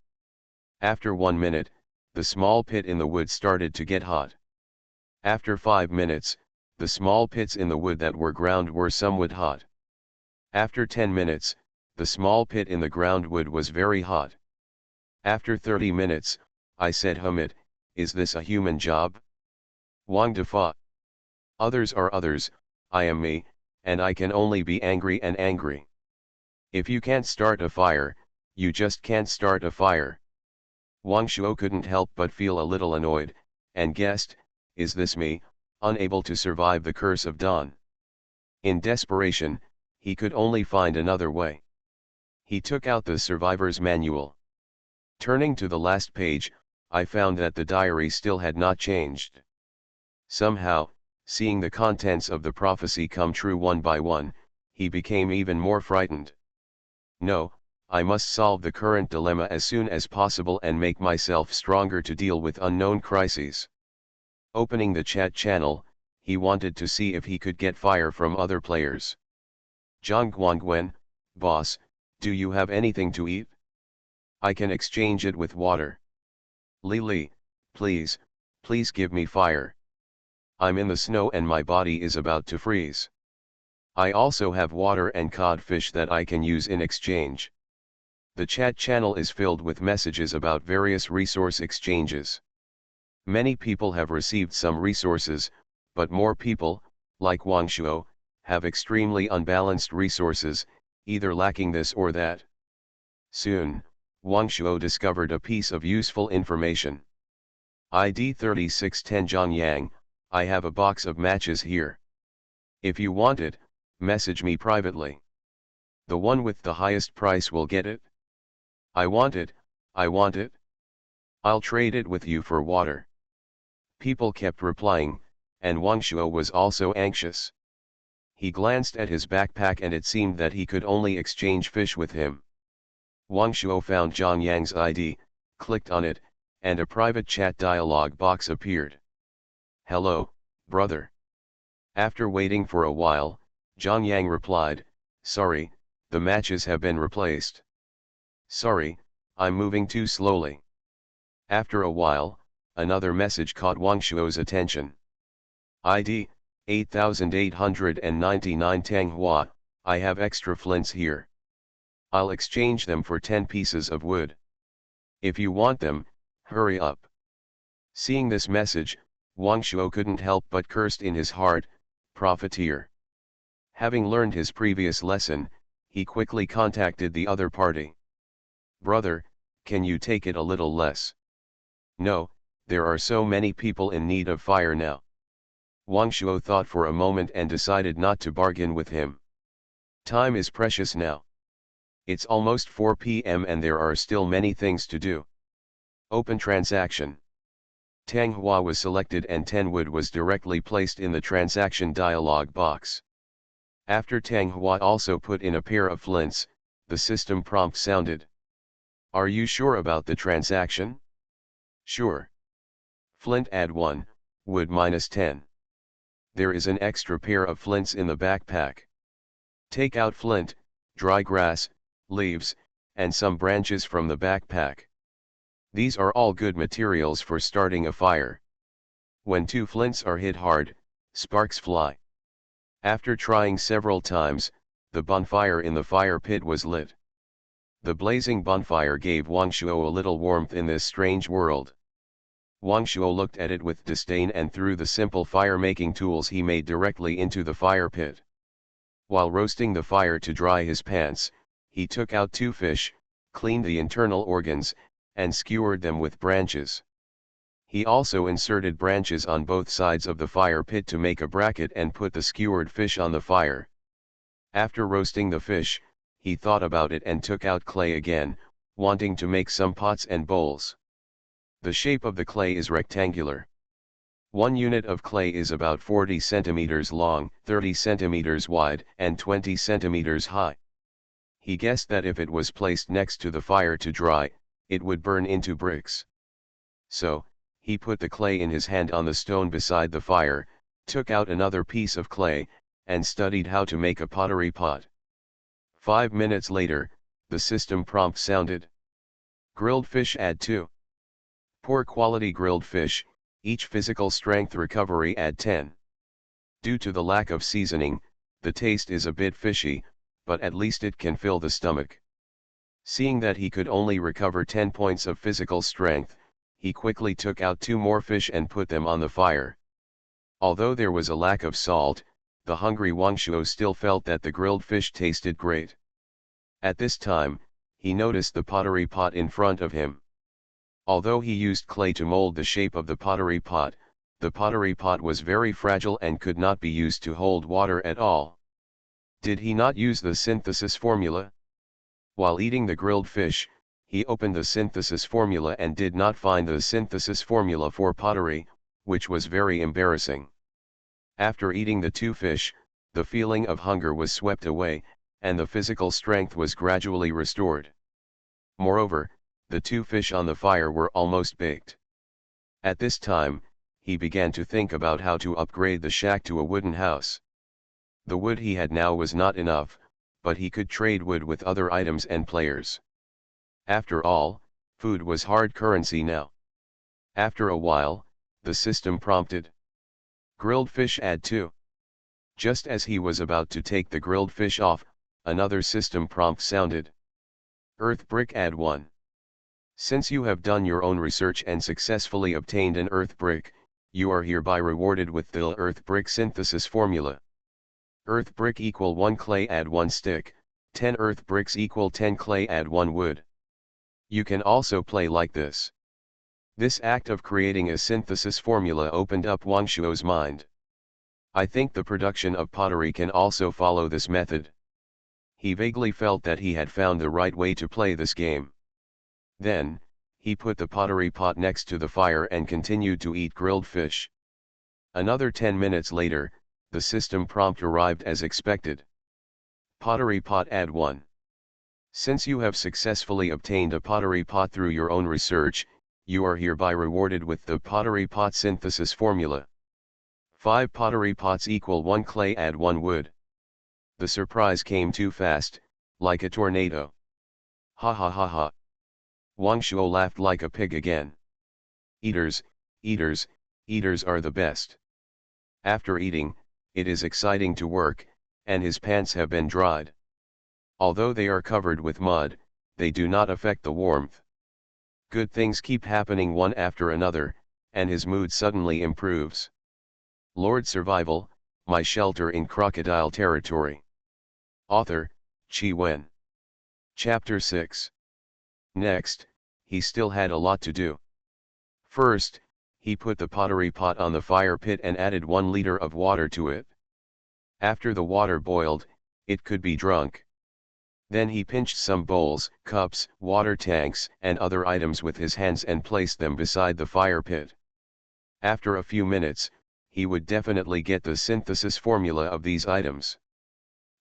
After 1 minute, the small pit in the wood started to get hot. After 5 minutes, the small pits in the wood that were ground were somewhat hot. After 10 minutes, the small pit in the ground wood was very hot. After 30 minutes, I said, Humid, is this a human job? Wang Defa. Others are others, I am me, and I can only be angry and angry. If you can't start a fire, you just can't start a fire. Wang Shuo couldn't help but feel a little annoyed, and guessed, is this me, unable to survive the curse of dawn? In desperation, he could only find another way. He took out the survivor's manual. Turning to the last page, I found that the diary still had not changed. Somehow, seeing the contents of the prophecy come true one by one, he became even more frightened. No, I must solve the current dilemma as soon as possible and make myself stronger to deal with unknown crises. Opening the chat channel, he wanted to see if he could get fire from other players. Zhang Guangwen, boss, do you have anything to eat? I can exchange it with water. Li, please give me fire. I'm in the snow and my body is about to freeze. I also have water and codfish that I can use in exchange. The chat channel is filled with messages about various resource exchanges. Many people have received some resources, but more people, like Wang Shuo, have extremely unbalanced resources, either lacking this or that. Soon, Wang Shuo discovered a piece of useful information. ID 3610 Zhang Yang, I have a box of matches here. If you want it, message me privately. The one with the highest price will get it. I want it, I want it. I'll trade it with you for water. People kept replying, and Wang Shuo was also anxious. He glanced at his backpack and it seemed that he could only exchange fish with him. Wang Shuo found Zhang Yang's ID, clicked on it, and a private chat dialog box appeared. Hello, brother. After waiting for a while, Zhang Yang replied, sorry, the matches have been replaced. Sorry, I'm moving too slowly. After a while, another message caught Wang Shuo's attention. ID, 8899 Tang Hua, I have extra flints here. I'll exchange them for 10 pieces of wood. If you want them, hurry up. Seeing this message, Wang Shuo couldn't help but cursed in his heart, profiteer. Having learned his previous lesson, he quickly contacted the other party. Brother, can you take it a little less? No, there are so many people in need of fire now. Wang Shuo thought for a moment and decided not to bargain with him. Time is precious now. It's almost 4 p.m. and there are still many things to do. Open transaction. Tang Hua was selected and 10 wood was directly placed in the transaction dialog box. After Tang Hua also put in a pair of flints, the system prompt sounded. Are you sure about the transaction? Sure. Flint add 1, wood minus 10. There is an extra pair of flints in the backpack. Take out flint, dry grass, leaves, and some branches from the backpack. These are all good materials for starting a fire. When 2 flints are hit hard, sparks fly. After trying several times, the bonfire in the fire pit was lit. The blazing bonfire gave Wang Shuo a little warmth in this strange world. Wang Shuo looked at it with disdain and threw the simple fire-making tools he made directly into the fire pit. While roasting the fire to dry his pants, he took out 2 fish, cleaned the internal organs, and skewered them with branches. He also inserted branches on both sides of the fire pit to make a bracket and put the skewered fish on the fire. After roasting the fish, he thought about it and took out clay again, wanting to make some pots and bowls. The shape of the clay is rectangular. 1 unit of clay is about 40 centimeters long, 30 centimeters wide, and 20 centimeters high. He guessed that if it was placed next to the fire to dry, it would burn into bricks. So, he put the clay in his hand on the stone beside the fire, took out another piece of clay, and studied how to make a pottery pot. 5 minutes later, the system prompt sounded. Grilled fish add 2. Poor quality grilled fish, Each physical strength recovery add 10. Due to the lack of seasoning, the taste is a bit fishy, but at least it can fill the stomach. Seeing that he could only recover 10 points of physical strength, he quickly took out 2 more fish and put them on the fire. Although there was a lack of salt, the hungry Wang Shuo still felt that the grilled fish tasted great. At this time, he noticed the pottery pot in front of him. Although he used clay to mold the shape of the pottery pot was very fragile and could not be used to hold water at all. Did he not use the synthesis formula? While eating the grilled fish, he opened the synthesis formula and did not find the synthesis formula for pottery, which was very embarrassing. After eating the 2 fish, the feeling of hunger was swept away, and the physical strength was gradually restored. Moreover, the 2 fish on the fire were almost baked. At this time, he began to think about how to upgrade the shack to a wooden house. The wood he had now was not enough, but he could trade wood with other items and players. After all, food was hard currency now. After a while, the system prompted. Grilled fish add 2. Just as he was about to take the grilled fish off, another system prompt sounded. Earth brick add 1. Since you have done your own research and successfully obtained an earth brick, you are hereby rewarded with the earth brick synthesis formula. Earth brick equal 1 clay add 1 stick, 10 earth bricks equal 10 clay add 1 wood. You can also play like this. This act of creating a synthesis formula opened up Wang Shuo's mind. I think the production of pottery can also follow this method. He vaguely felt that he had found the right way to play this game. Then, he put the pottery pot next to the fire and continued to eat grilled fish. Another 10 minutes later, the system prompt arrived as expected. Pottery pot add 1. Since you have successfully obtained a pottery pot through your own research, you are hereby rewarded with the pottery pot synthesis formula. 5 pottery pots equal 1 clay add 1 wood. The surprise came too fast, like a tornado. Ha ha ha ha. Wang Shuo laughed like a pig again. Eaters, eaters, eaters are the best. After eating, it is exciting to work, and his pants have been dried. Although they are covered with mud, they do not affect the warmth. Good things keep happening one after another, and his mood suddenly improves. Lord Survival, My Shelter in Crocodile Territory. Author, Chi Wen. Chapter 6. Next, he still had a lot to do. First, he put the pottery pot on the fire pit and added 1 liter of water to it. After the water boiled, it could be drunk. Then he pinched some bowls, cups, water tanks, and other items with his hands and placed them beside the fire pit. After a few minutes, he would definitely get the synthesis formula of these items.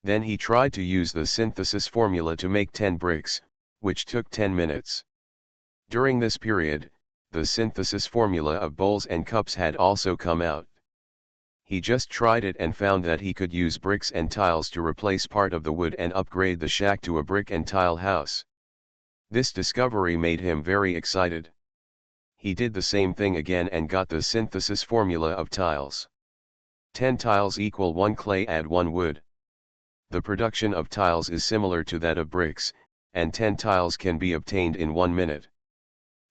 Then he tried to use the synthesis formula to make 10 bricks, which took 10 minutes. During this period, the synthesis formula of bowls and cups had also come out. He just tried it and found that he could use bricks and tiles to replace part of the wood and upgrade the shack to a brick and tile house. This discovery made him very excited. He did the same thing again and got the synthesis formula of tiles. 10 tiles equal 1 clay add 1 wood. The production of tiles is similar to that of bricks, and 10 tiles can be obtained in 1 minute.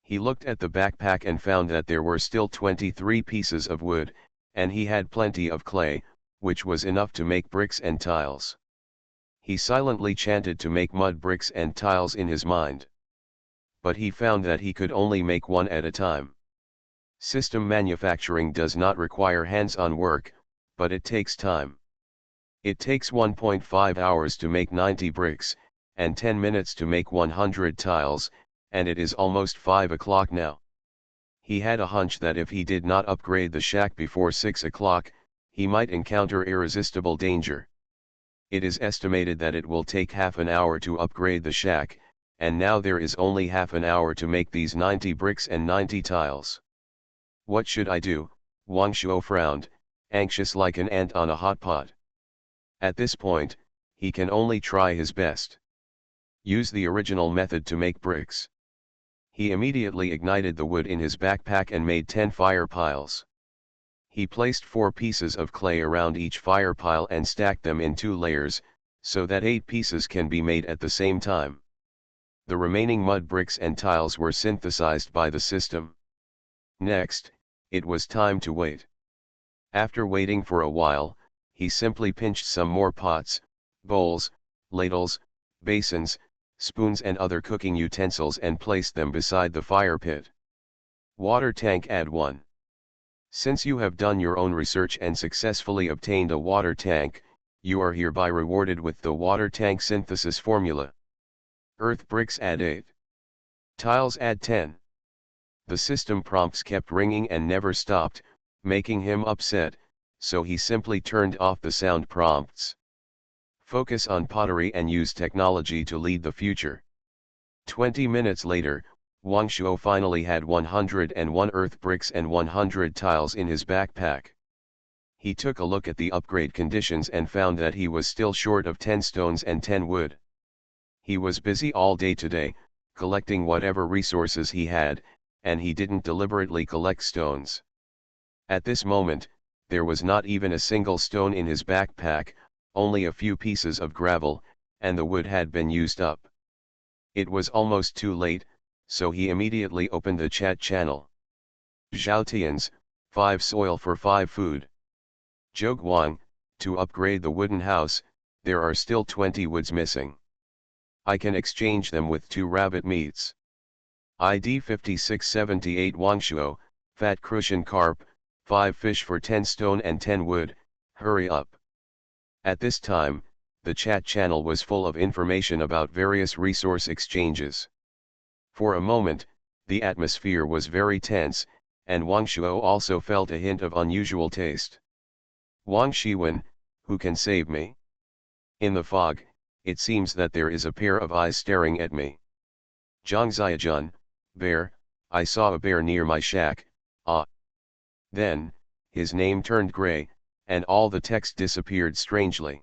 He looked at the backpack and found that there were still 23 pieces of wood, and he had plenty of clay, which was enough to make bricks and tiles. He silently chanted to make mud bricks and tiles in his mind. But he found that he could only make one at a time. System manufacturing does not require hands-on work, but it takes time. It takes 1.5 hours to make 90 bricks, and 10 minutes to make 100 tiles, and it is almost 5 o'clock now. He had a hunch that if he did not upgrade the shack before 6 o'clock, he might encounter irresistible danger. It is estimated that it will take half an hour to upgrade the shack, and now there is only half an hour to make these 90 bricks and 90 tiles. What should I do? Wang Shuo frowned, anxious like an ant on a hot pot. At this point, he can only try his best. Use the original method to make bricks. He immediately ignited the wood in his backpack and made 10 fire piles. He placed 4 pieces of clay around each fire pile and stacked them in 2 layers, so that 8 pieces can be made at the same time. The remaining mud bricks and tiles were synthesized by the system. Next, it was time to wait. After waiting for a while, he simply pinched some more pots, bowls, ladles, basins, spoons and other cooking utensils and placed them beside the fire pit. Water tank add 1. Since you have done your own research and successfully obtained a water tank, you are hereby rewarded with the water tank synthesis formula. Earth bricks add 8. Tiles add 10. The system prompts kept ringing and never stopped, making him upset, so he simply turned off the sound prompts. Focus on pottery and use technology to lead the future. 20 minutes later, Wang Shuo finally had 101 earth bricks and 100 tiles in his backpack. He took a look at the upgrade conditions and found that he was still short of 10 stones and 10 wood. He was busy all day today, collecting whatever resources he had, and he didn't deliberately collect stones. At this moment, there was not even a single stone in his backpack, only a few pieces of gravel, and the wood had been used up. It was almost too late, so he immediately opened the chat channel. Zhaotians, 5 soil for 5 food. Zhou Guang, to upgrade the wooden house, there are still 20 woods missing. I can exchange them with 2 rabbit meats. ID 5678 Wangshuo, fat crucian carp, 5 fish for 10 stone and 10 wood, hurry up. At this time, the chat channel was full of information about various resource exchanges. For a moment, the atmosphere was very tense, and Wangshuo also felt a hint of unusual taste. Wang Shiwen, who can save me? In the fog, it seems that there is a pair of eyes staring at me. Zhang Ziajun, bear, I saw a bear near my shack, ah. Then, his name turned gray, and all the text disappeared strangely.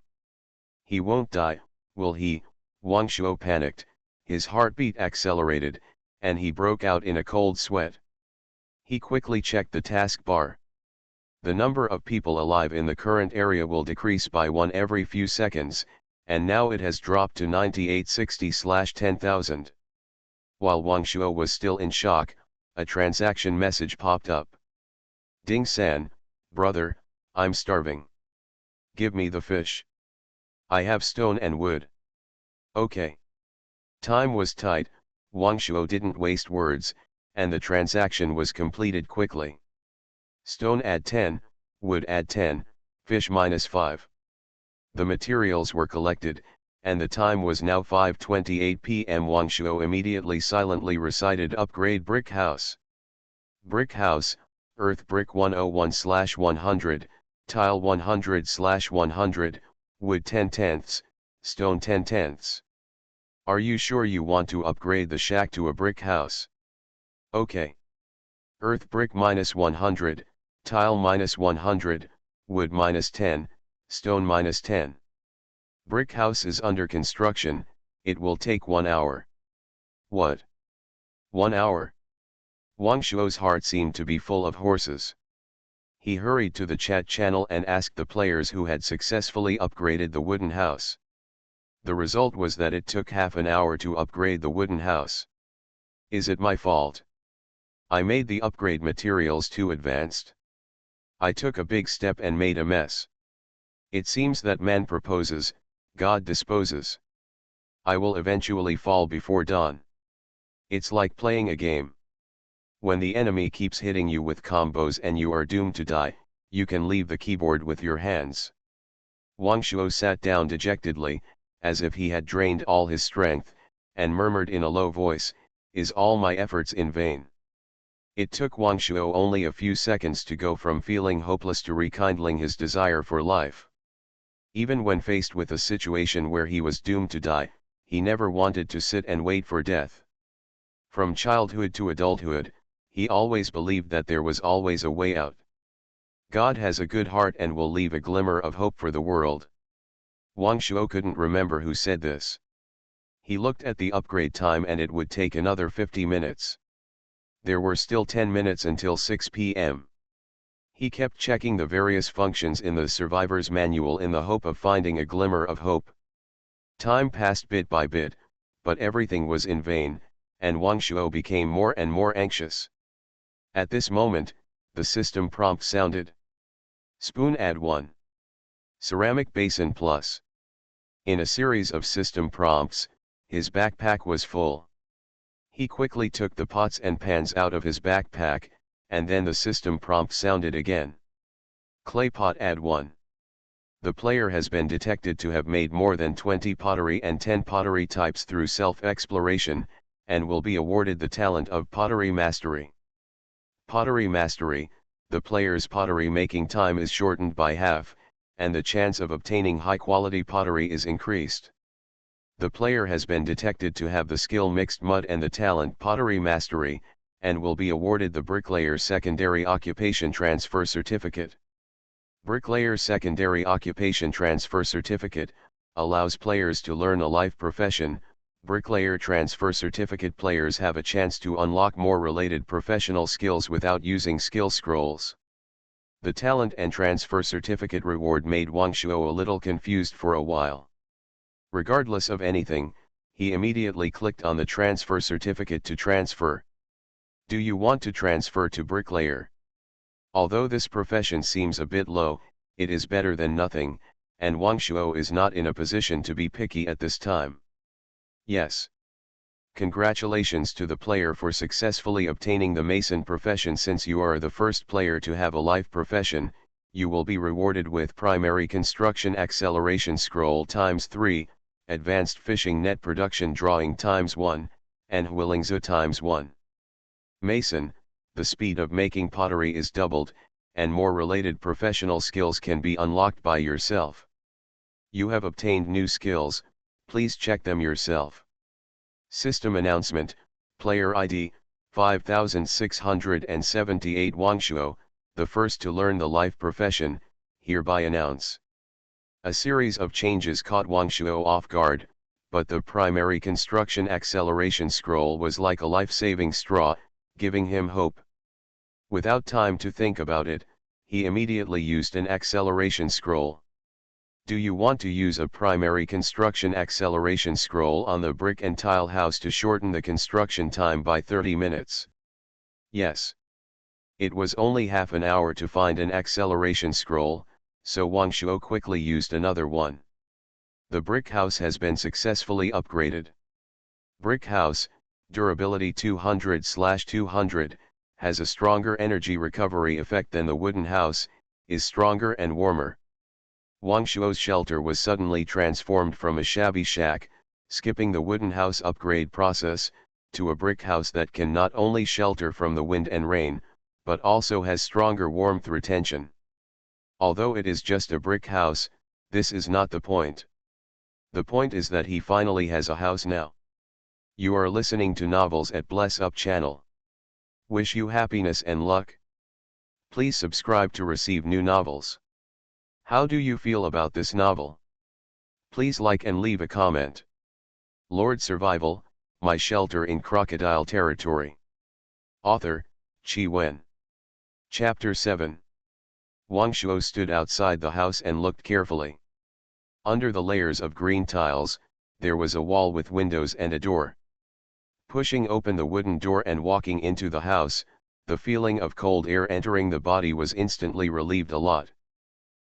He won't die, will he? Wang Shuo panicked, his heartbeat accelerated, and he broke out in a cold sweat. He quickly checked the taskbar. The number of people alive in the current area will decrease by 1 every few seconds, and now it has dropped to 9860/10,000. While Wang Shuo was still in shock, a transaction message popped up. Ding San, brother, I'm starving. Give me the fish. I have stone and wood. Okay. Time was tight, Wang Shuo didn't waste words, and the transaction was completed quickly. Stone add 10, wood add 10, fish -5. The materials were collected, and the time was now 5:28 p.m. Wang Shuo immediately silently recited upgrade brick house. Brick house, earth brick 101/100, tile 100/100, wood 10/10, stone 10/10. Are you sure you want to upgrade the shack to a brick house? Okay. Earth brick -100, tile -100, wood -10, stone -10. Brick house is under construction, it will take 1 hour. What? 1 hour? Wang Shuo's heart seemed to be full of horses. He hurried to the chat channel and asked the players who had successfully upgraded the wooden house. The result was that it took half an hour to upgrade the wooden house. Is it my fault? I made the upgrade materials too advanced. I took a big step and made a mess. It seems that man proposes, God disposes. I will eventually fall before dawn. It's like playing a game. When the enemy keeps hitting you with combos and you are doomed to die, you can leave the keyboard with your hands. Wang Shuo sat down dejectedly, as if he had drained all his strength, and murmured in a low voice, "Is all my efforts in vain?" It took Wang Shuo only a few seconds to go from feeling hopeless to rekindling his desire for life. Even when faced with a situation where he was doomed to die, he never wanted to sit and wait for death. From childhood to adulthood, he always believed that there was always a way out. God has a good heart and will leave a glimmer of hope for the world. Wang Shuo couldn't remember who said this. He looked at the upgrade time and it would take another 50 minutes. There were still 10 minutes until 6 p.m. He kept checking the various functions in the survivor's manual in the hope of finding a glimmer of hope. Time passed bit by bit, but everything was in vain, and Wang Shuo became more and more anxious. At this moment, the system prompt sounded. Spoon add 1. Ceramic basin plus. In a series of system prompts, his backpack was full. He quickly took the pots and pans out of his backpack, and then the system prompt sounded again. Clay pot add 1. The player has been detected to have made more than 20 pottery and 10 pottery types through self-exploration, and will be awarded the talent of Pottery Mastery. Pottery Mastery, the player's pottery making time is shortened by half, and the chance of obtaining high-quality pottery is increased. The player has been detected to have the skill Mixed Mud and the talent Pottery Mastery, and will be awarded the Bricklayer Secondary Occupation Transfer Certificate. Bricklayer Secondary Occupation Transfer Certificate allows players to learn a life profession. Bricklayer Transfer Certificate players have a chance to unlock more related professional skills without using skill scrolls. The talent and transfer certificate reward made Wang Shuo a little confused for a while. Regardless of anything, he immediately clicked on the transfer certificate to transfer. Do you want to transfer to bricklayer? Although this profession seems a bit low, it is better than nothing, and Wang Shuo is not in a position to be picky at this time. Yes. Congratulations to the player for successfully obtaining the mason profession. Since you are the first player to have a life profession, you will be rewarded with Primary Construction Acceleration Scroll ×3, Advanced Fishing Net Production Drawing ×1, and Huilingzi ×1. Mason, the speed of making pottery is doubled, and more related professional skills can be unlocked by yourself. You have obtained new skills, please check them yourself. System announcement, player ID, 5678 Wang Shuo, the first to learn the life profession, hereby announce. A series of changes caught Wang Shuo off guard, but the primary construction acceleration scroll was like a life-saving straw, giving him hope. Without time to think about it, he immediately used an acceleration scroll. Do you want to use a primary construction acceleration scroll on the brick and tile house to shorten the construction time by 30 minutes? Yes. It was only half an hour to find an acceleration scroll, so Wang Shuo quickly used another one. The brick house has been successfully upgraded. Brick house, durability 200/200, has a stronger energy recovery effect than the wooden house, is stronger and warmer. Wang Shuo's shelter was suddenly transformed from a shabby shack, skipping the wooden house upgrade process, to a brick house that can not only shelter from the wind and rain, but also has stronger warmth retention. Although it is just a brick house, this is not the point. The point is that he finally has a house now. You are listening to Novels at Bless Up channel. Wish you happiness and luck. Please subscribe to receive new novels. How do you feel about this novel? Please like and leave a comment. Lord Survival, My Shelter in Crocodile Territory. Author, Qi Wen. Chapter 7. Wang Shuo stood outside the house and looked carefully. Under the layers of green tiles, there was a wall with windows and a door. Pushing open the wooden door and walking into the house, the feeling of cold air entering the body was instantly relieved a lot.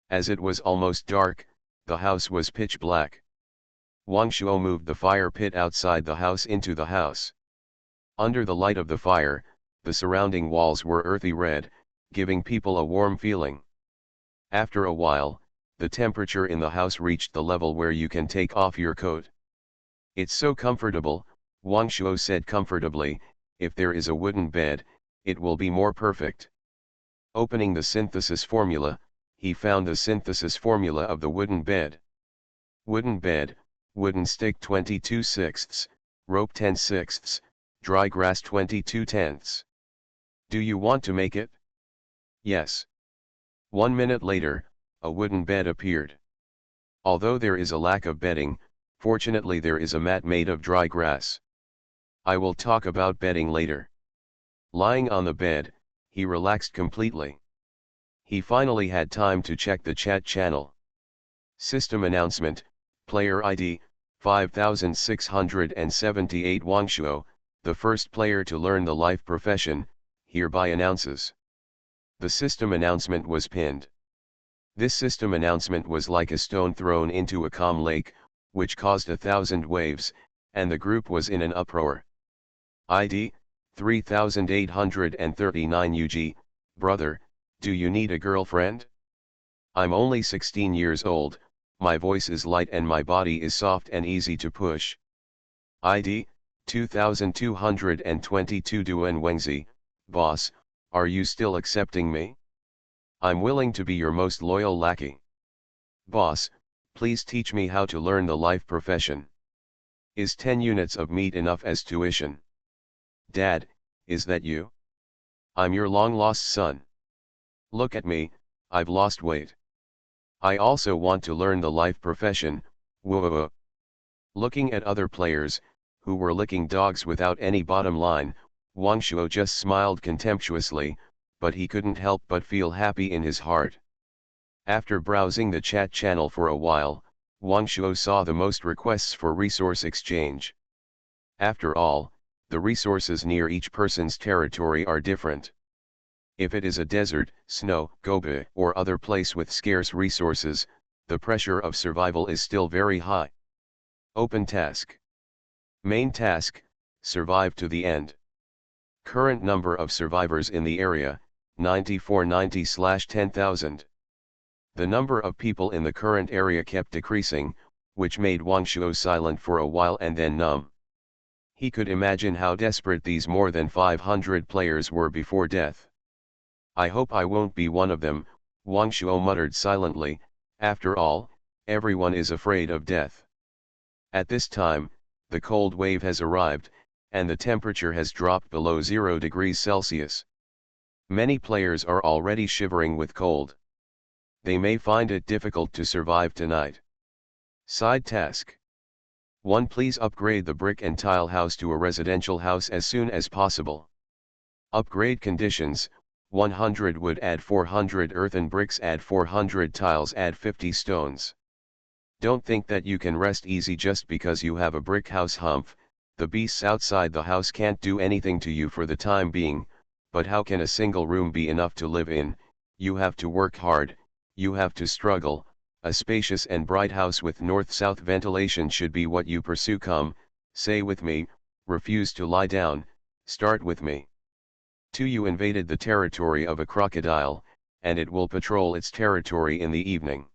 As it was almost dark, the house was pitch black. Wang Shuo moved the fire pit outside the house into the house. Under the light of the fire, the surrounding walls were earthy red, giving people a warm feeling. After a while, the temperature in the house reached the level where you can take off your coat. It's so comfortable, Wang Shuo said comfortably. If there is a wooden bed, it will be more perfect. Opening the synthesis formula, he found the synthesis formula of the wooden bed. Wooden bed, wooden stick 22/6, rope 10/6, dry grass 22/10. Do you want to make it? Yes. 1 minute later, a wooden bed appeared. Although there is a lack of bedding, fortunately there is a mat made of dry grass. I will talk about bedding later. Lying on the bed, he relaxed completely. He finally had time to check the chat channel. System announcement, player ID, 5678 Wangshuo, the first player to learn the life profession, hereby announces. The system announcement was pinned. This system announcement was like a stone thrown into a calm lake, which caused 1,000 waves, and the group was in an uproar. ID, 3839 UG, brother, do you need a girlfriend? I'm only 16 years old, my voice is light and my body is soft and easy to push. ID, 2222 Duan Wengzi, boss, are you still accepting me? I'm willing to be your most loyal lackey. Boss, please teach me how to learn the life profession. Is 10 units of meat enough as tuition? Dad, is that you? I'm your long-lost son. Look at me, I've lost weight. I also want to learn the life profession, whoa. Looking at other players, who were licking dogs without any bottom line, Wangshuo just smiled contemptuously, but he couldn't help but feel happy in his heart. After browsing the chat channel for a while, Wangshuo saw the most requests for resource exchange. After all, the resources near each person's territory are different. If it is a desert, snow, gobi, or other place with scarce resources, the pressure of survival is still very high. Open task. Main task, survive to the end. Current number of survivors in the area, 9490/10,000. The number of people in the current area kept decreasing, which made Wangshuo silent for a while and then numb. He could imagine how desperate these more than 500 players were before death. I hope I won't be one of them, Wangshuo muttered silently, after all, everyone is afraid of death. At this time, the cold wave has arrived, and the temperature has dropped below 0 degrees Celsius. Many players are already shivering with cold. They may find it difficult to survive tonight. Side task. 1. Please upgrade the brick and tile house to a residential house as soon as possible. Upgrade conditions: 100 wood add 400 earthen bricks add 400 tiles add 50 stones. Don't think that you can rest easy just because you have a brick house humph. The beasts outside the house can't do anything to you for the time being, but how can a single room be enough to live in? You have to work hard, you have to struggle. A spacious and bright house with north-south ventilation should be what you pursue. Come, say with me, refuse to lie down, start with me. 2. You invaded the territory of a crocodile, and it will patrol its territory in the evening.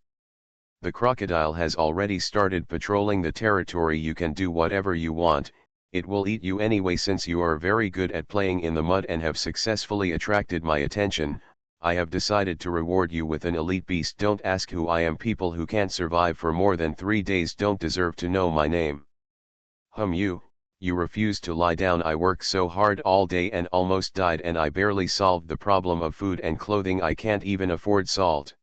The crocodile has already started patrolling the territory. You can do whatever you want, it will eat you anyway. Since you are very good at playing in the mud and have successfully attracted my attention, I have decided to reward you with an elite beast. Don't ask who I am. People who can't survive for more than 3 days don't deserve to know my name. You refused to lie down. I worked so hard all day and almost died, and I barely solved the problem of food and clothing. I can't even afford salt.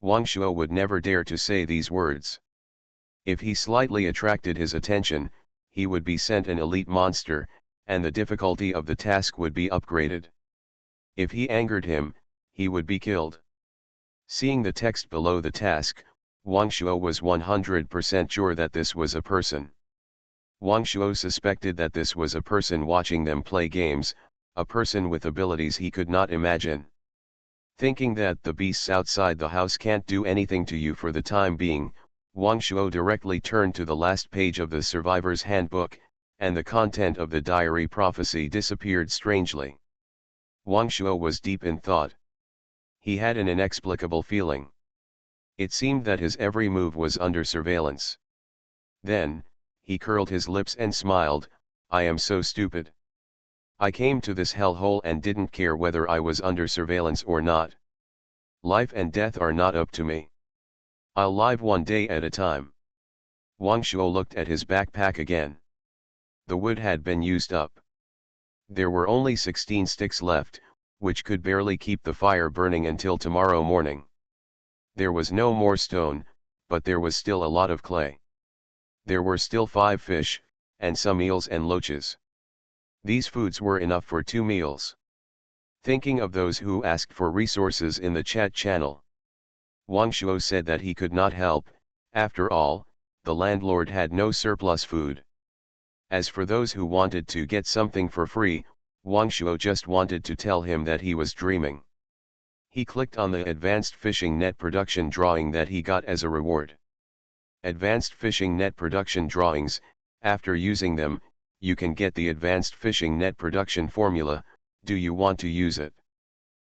Wangshuo would never dare to say these words. If he slightly attracted his attention, he would be sent an elite monster, and the difficulty of the task would be upgraded. If he angered him, he would be killed. Seeing the text below the task, Wangshuo was 100% sure that this was a person. Wangshuo suspected that this was a person watching them play games, a person with abilities he could not imagine. Thinking that the beasts outside the house can't do anything to you for the time being, Wangshuo directly turned to the last page of the survivor's handbook, and the content of the diary prophecy disappeared strangely. Wangshuo was deep in thought. He had an inexplicable feeling. It seemed that his every move was under surveillance. Then, he curled his lips and smiled. I am so stupid. I came to this hellhole and didn't care whether I was under surveillance or not. Life and death are not up to me. I'll live one day at a time. Wangshuo looked at his backpack again. The wood had been used up. There were only 16 sticks left, which could barely keep the fire burning until tomorrow morning. There was no more stone, but there was still a lot of clay. There were still 5 fish, and some eels and loaches. These foods were enough for 2 meals. Thinking of those who asked for resources in the chat channel, Wang Shuo said that he could not help. After all, the landlord had no surplus food. As for those who wanted to get something for free, Wang Shuo just wanted to tell him that he was dreaming. He clicked on the advanced fishing net production drawing that he got as a reward. Advanced fishing net production drawings, after using them, you can get the advanced fishing net production formula. Do you want to use it?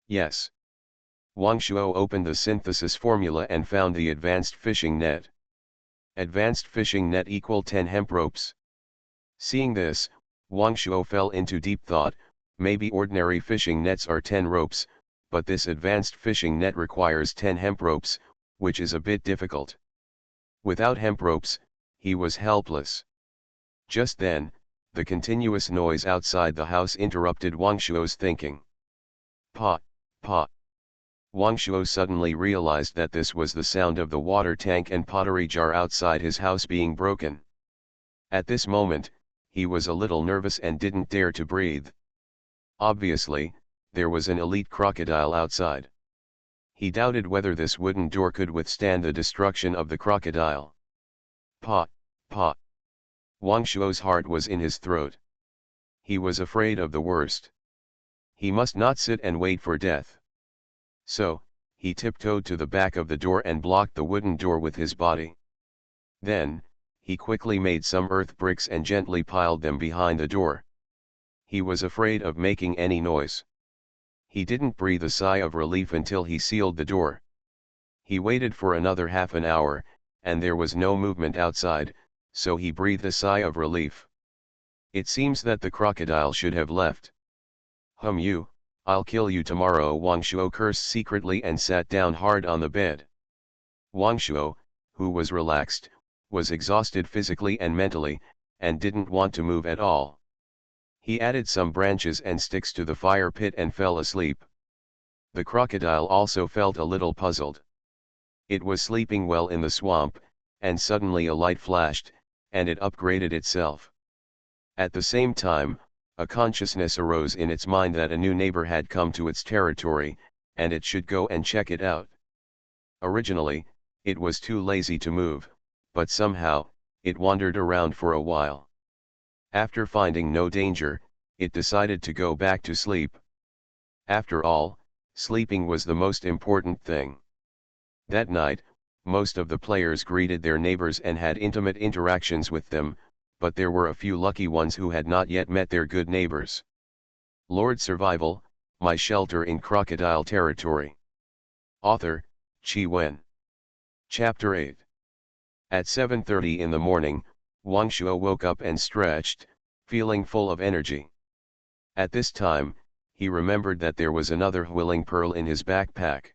Yes. Wang Shuo opened the synthesis formula and found the advanced fishing net. Advanced fishing net equal 10 hemp ropes. Seeing this, Wang Shuo fell into deep thought. Maybe ordinary fishing nets are 10 ropes, but this advanced fishing net requires 10 hemp ropes, which is a bit difficult. Without hemp ropes, he was helpless. Just then, the continuous noise outside the house interrupted Wang Shuo's thinking. Pa, pa. Wang Shuo suddenly realized that this was the sound of the water tank and pottery jar outside his house being broken. At this moment, he was a little nervous and didn't dare to breathe. Obviously, there was an elite crocodile outside. He doubted whether this wooden door could withstand the destruction of the crocodile. Pa, pa. Wang Shuo's heart was in his throat. He was afraid of the worst. He must not sit and wait for death. So, he tiptoed to the back of the door and blocked the wooden door with his body. Then, he quickly made some earth bricks and gently piled them behind the door. He was afraid of making any noise. He didn't breathe a sigh of relief until he sealed the door. He waited for another half an hour, and there was no movement outside, so he breathed a sigh of relief. It seems that the crocodile should have left. You, I'll kill you tomorrow, Wang Shuo cursed secretly and sat down hard on the bed. Wang Shuo, who was relaxed, was exhausted physically and mentally, and didn't want to move at all. He added some branches and sticks to the fire pit and fell asleep. The crocodile also felt a little puzzled. It was sleeping well in the swamp, and suddenly a light flashed, and it upgraded itself. At the same time, a consciousness arose in its mind that a new neighbor had come to its territory, and it should go and check it out. Originally, it was too lazy to move, but somehow, it wandered around for a while. After finding no danger, it decided to go back to sleep. After all, sleeping was the most important thing. That night, most of the players greeted their neighbors and had intimate interactions with them, but there were a few lucky ones who had not yet met their good neighbors. Lord Survival, My Shelter in Crocodile Territory. Author, Chi Wen. Chapter 8. At 7:30 in the morning, Wang Shuo woke up and stretched, feeling full of energy. At this time, he remembered that there was another Huiling Pearl in his backpack.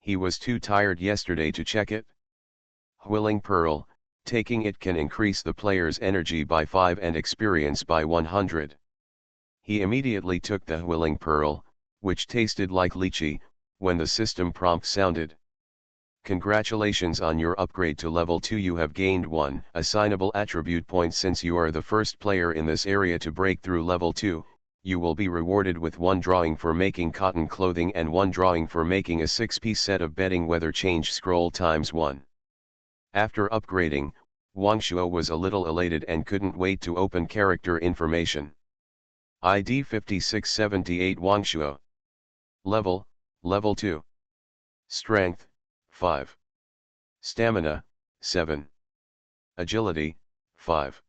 He was too tired yesterday to check it. Huiling Pearl, taking it can increase the player's energy by 5 and experience by 100. He immediately took the Huiling Pearl, which tasted like lychee, when the system prompt sounded. Congratulations on your upgrade to level 2. You have gained 1 assignable attribute point. Since you are the first player in this area to break through level 2, you will be rewarded with 1 drawing for making cotton clothing and 1 drawing for making a 6-piece set of bedding. Weather change scroll times 1. After upgrading, Wang Shuo was a little elated and couldn't wait to open character information. ID 5678 Wang Shuo. Level 2. Strength, 5. Stamina, 7. Agility, 5.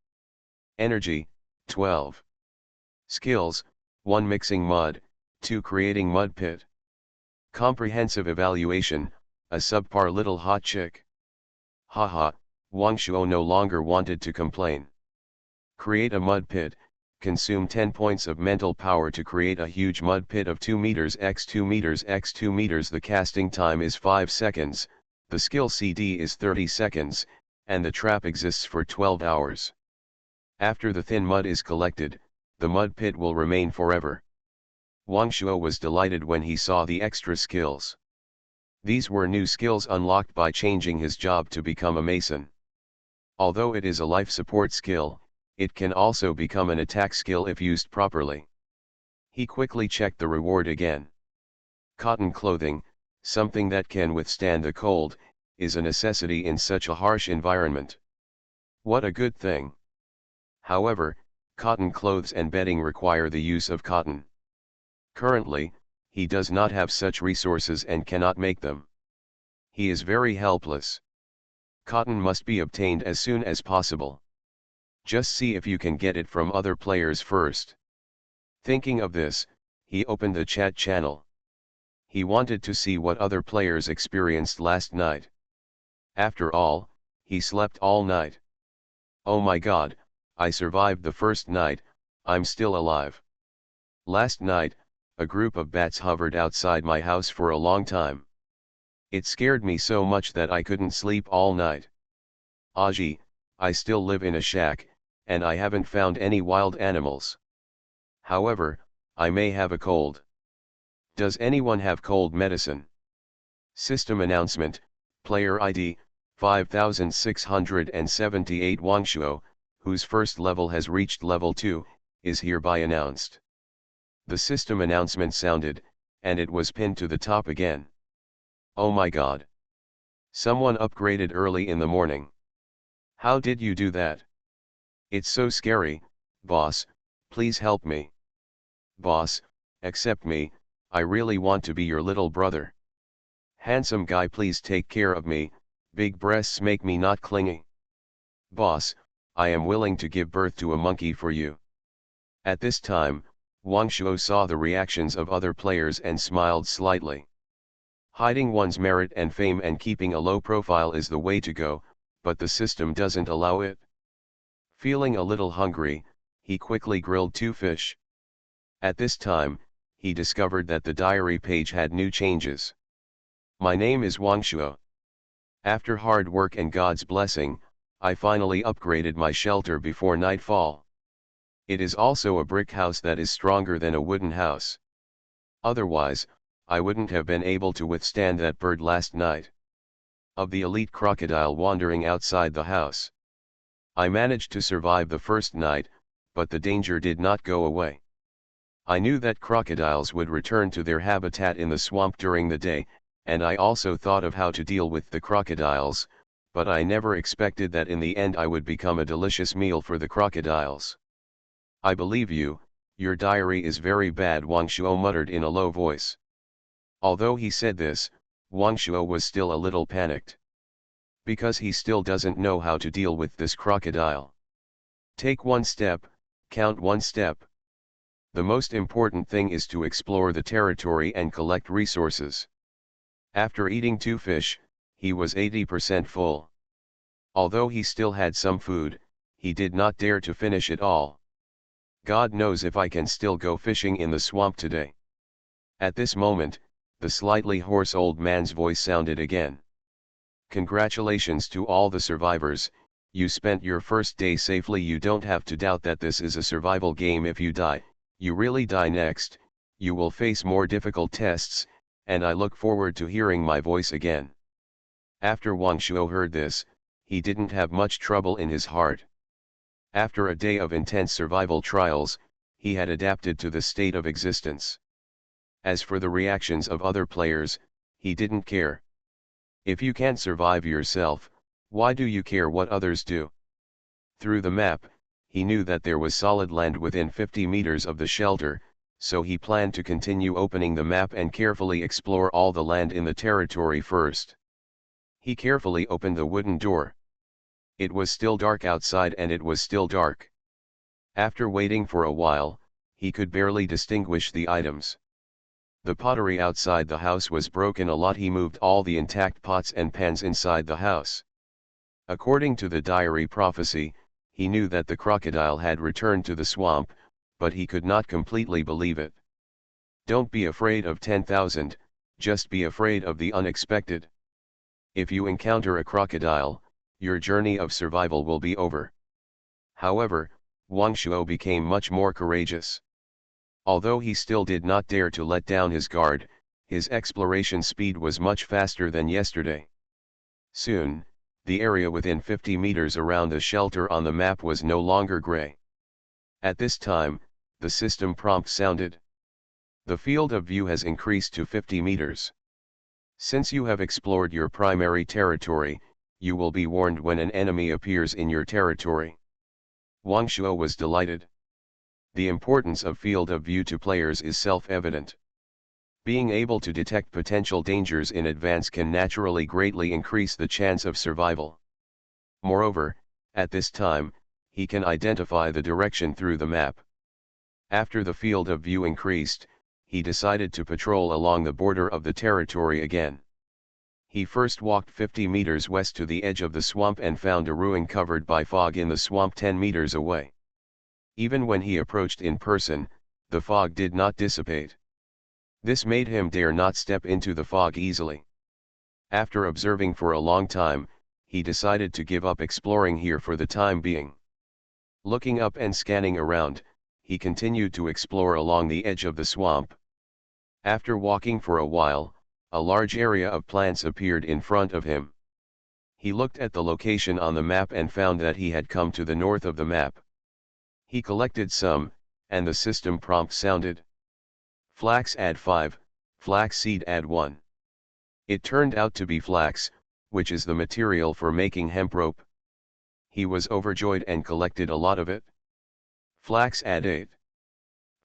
Energy, 12. Skills, 1 mixing mud, 2 creating mud pit. Comprehensive evaluation, a subpar little hot chick. Haha, Wang Shuo no longer wanted to complain. Create a mud pit, consume 10 points of mental power to create a huge mud pit of 2 meters x 2 meters x 2 meters. The casting time is 5 seconds, the skill CD is 30 seconds, and the trap exists for 12 hours. After the thin mud is collected, the mud pit will remain forever. Wang Shuo was delighted when he saw the extra skills. These were new skills unlocked by changing his job to become a mason. Although it is a life support skill, It can also become an attack skill if used properly. He quickly checked the reward again. Cotton clothing, something that can withstand the cold, is a necessity in such a harsh environment. What a good thing! However, cotton clothes and bedding require the use of cotton. Currently, he does not have such resources and cannot make them. He is very helpless. Cotton must be obtained as soon as possible. Just see if you can get it from other players first. Thinking of this, he opened the chat channel. He wanted to see what other players experienced last night. After all, he slept all night. Oh my God, I survived the first night, I'm still alive. Last night, a group of bats hovered outside my house for a long time. It scared me so much that I couldn't sleep all night. Aji, I still live in a shack, and I haven't found any wild animals. However, I may have a cold. Does anyone have cold medicine? System announcement, player ID, 5678 Wangshuo, whose first level has reached level 2, is hereby announced. The system announcement sounded, and it was pinned to the top again. Oh my God! Someone upgraded early in the morning. How did you do that? It's so scary, boss, please help me. Boss, accept me, I really want to be your little brother. Handsome guy, please take care of me, big breasts make me not clingy. Boss, I am willing to give birth to a monkey for you. At this time, Wangshuo saw the reactions of other players and smiled slightly. Hiding one's merit and fame and keeping a low profile is the way to go, but the system doesn't allow it. Feeling a little hungry, he quickly grilled 2 fish. At this time, he discovered that the diary page had new changes. My name is Wangshuo. After hard work and God's blessing, I finally upgraded my shelter before nightfall. It is also a brick house that is stronger than a wooden house. Otherwise, I wouldn't have been able to withstand that bird last night. Of the elite crocodile wandering outside the house. I managed to survive the first night, but the danger did not go away. I knew that crocodiles would return to their habitat in the swamp during the day, and I also thought of how to deal with the crocodiles, but I never expected that in the end I would become a delicious meal for the crocodiles. I believe you, your diary is very bad, Wangshuo muttered in a low voice. Although he said this, Wangshuo was still a little panicked. Because he still doesn't know how to deal with this crocodile. Take one step, count one step. The most important thing is to explore the territory and collect resources. After eating 2 fish, he was 80% full. Although he still had some food, he did not dare to finish it all. God knows if I can still go fishing in the swamp today. At this moment, the slightly hoarse old man's voice sounded again. Congratulations to all the survivors, you spent your first day safely. You don't have to doubt that this is a survival game. If you die, you really die next, you will face more difficult tests, and I look forward to hearing my voice again. After Wangshuo heard this, he didn't have much trouble in his heart. After a day of intense survival trials, he had adapted to the state of existence. As for the reactions of other players, he didn't care. If you can't survive yourself, why do you care what others do? Through the map, he knew that there was solid land within 50 meters of the shelter, so he planned to continue opening the map and carefully explore all the land in the territory first. He carefully opened the wooden door. It was still dark outside and it was still dark. After waiting for a while, he could barely distinguish the items. The pottery outside the house was broken a lot. He moved all the intact pots and pans inside the house. According to the diary prophecy, he knew that the crocodile had returned to the swamp, but he could not completely believe it. Don't be afraid of 10,000, just be afraid of the unexpected. If you encounter a crocodile, your journey of survival will be over. However, Wangshuo became much more courageous. Although he still did not dare to let down his guard, his exploration speed was much faster than yesterday. Soon, the area within 50 meters around the shelter on the map was no longer gray. At this time, the system prompt sounded. The field of view has increased to 50 meters. Since you have explored your primary territory, you will be warned when an enemy appears in your territory. Wang Shuo was delighted. The importance of field of view to players is self-evident. Being able to detect potential dangers in advance can naturally greatly increase the chance of survival. Moreover, at this time, he can identify the direction through the map. After the field of view increased, he decided to patrol along the border of the territory again. He first walked 50 meters west to the edge of the swamp and found a ruin covered by fog in the swamp 10 meters away. Even when he approached in person, the fog did not dissipate. This made him dare not step into the fog easily. After observing for a long time, he decided to give up exploring here for the time being. Looking up and scanning around, he continued to explore along the edge of the swamp. After walking for a while, a large area of plants appeared in front of him. He looked at the location on the map and found that he had come to the north of the map. He collected some, and the system prompt sounded. Flax add 5, flax seed add 1. It turned out to be flax, which is the material for making hemp rope. He was overjoyed and collected a lot of it. Flax add 8.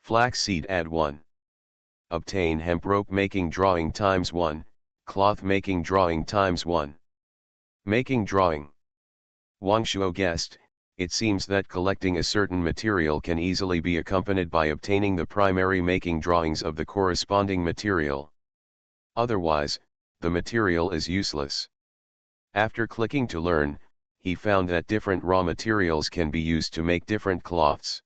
Flax seed add 1. Obtain hemp rope making drawing times 1, cloth making drawing times 1. Making drawing. Wang Shuo guessed, it seems that collecting a certain material can easily be accompanied by obtaining the primary making drawings of the corresponding material. Otherwise, the material is useless. After clicking to learn, he found that different raw materials can be used to make different cloths.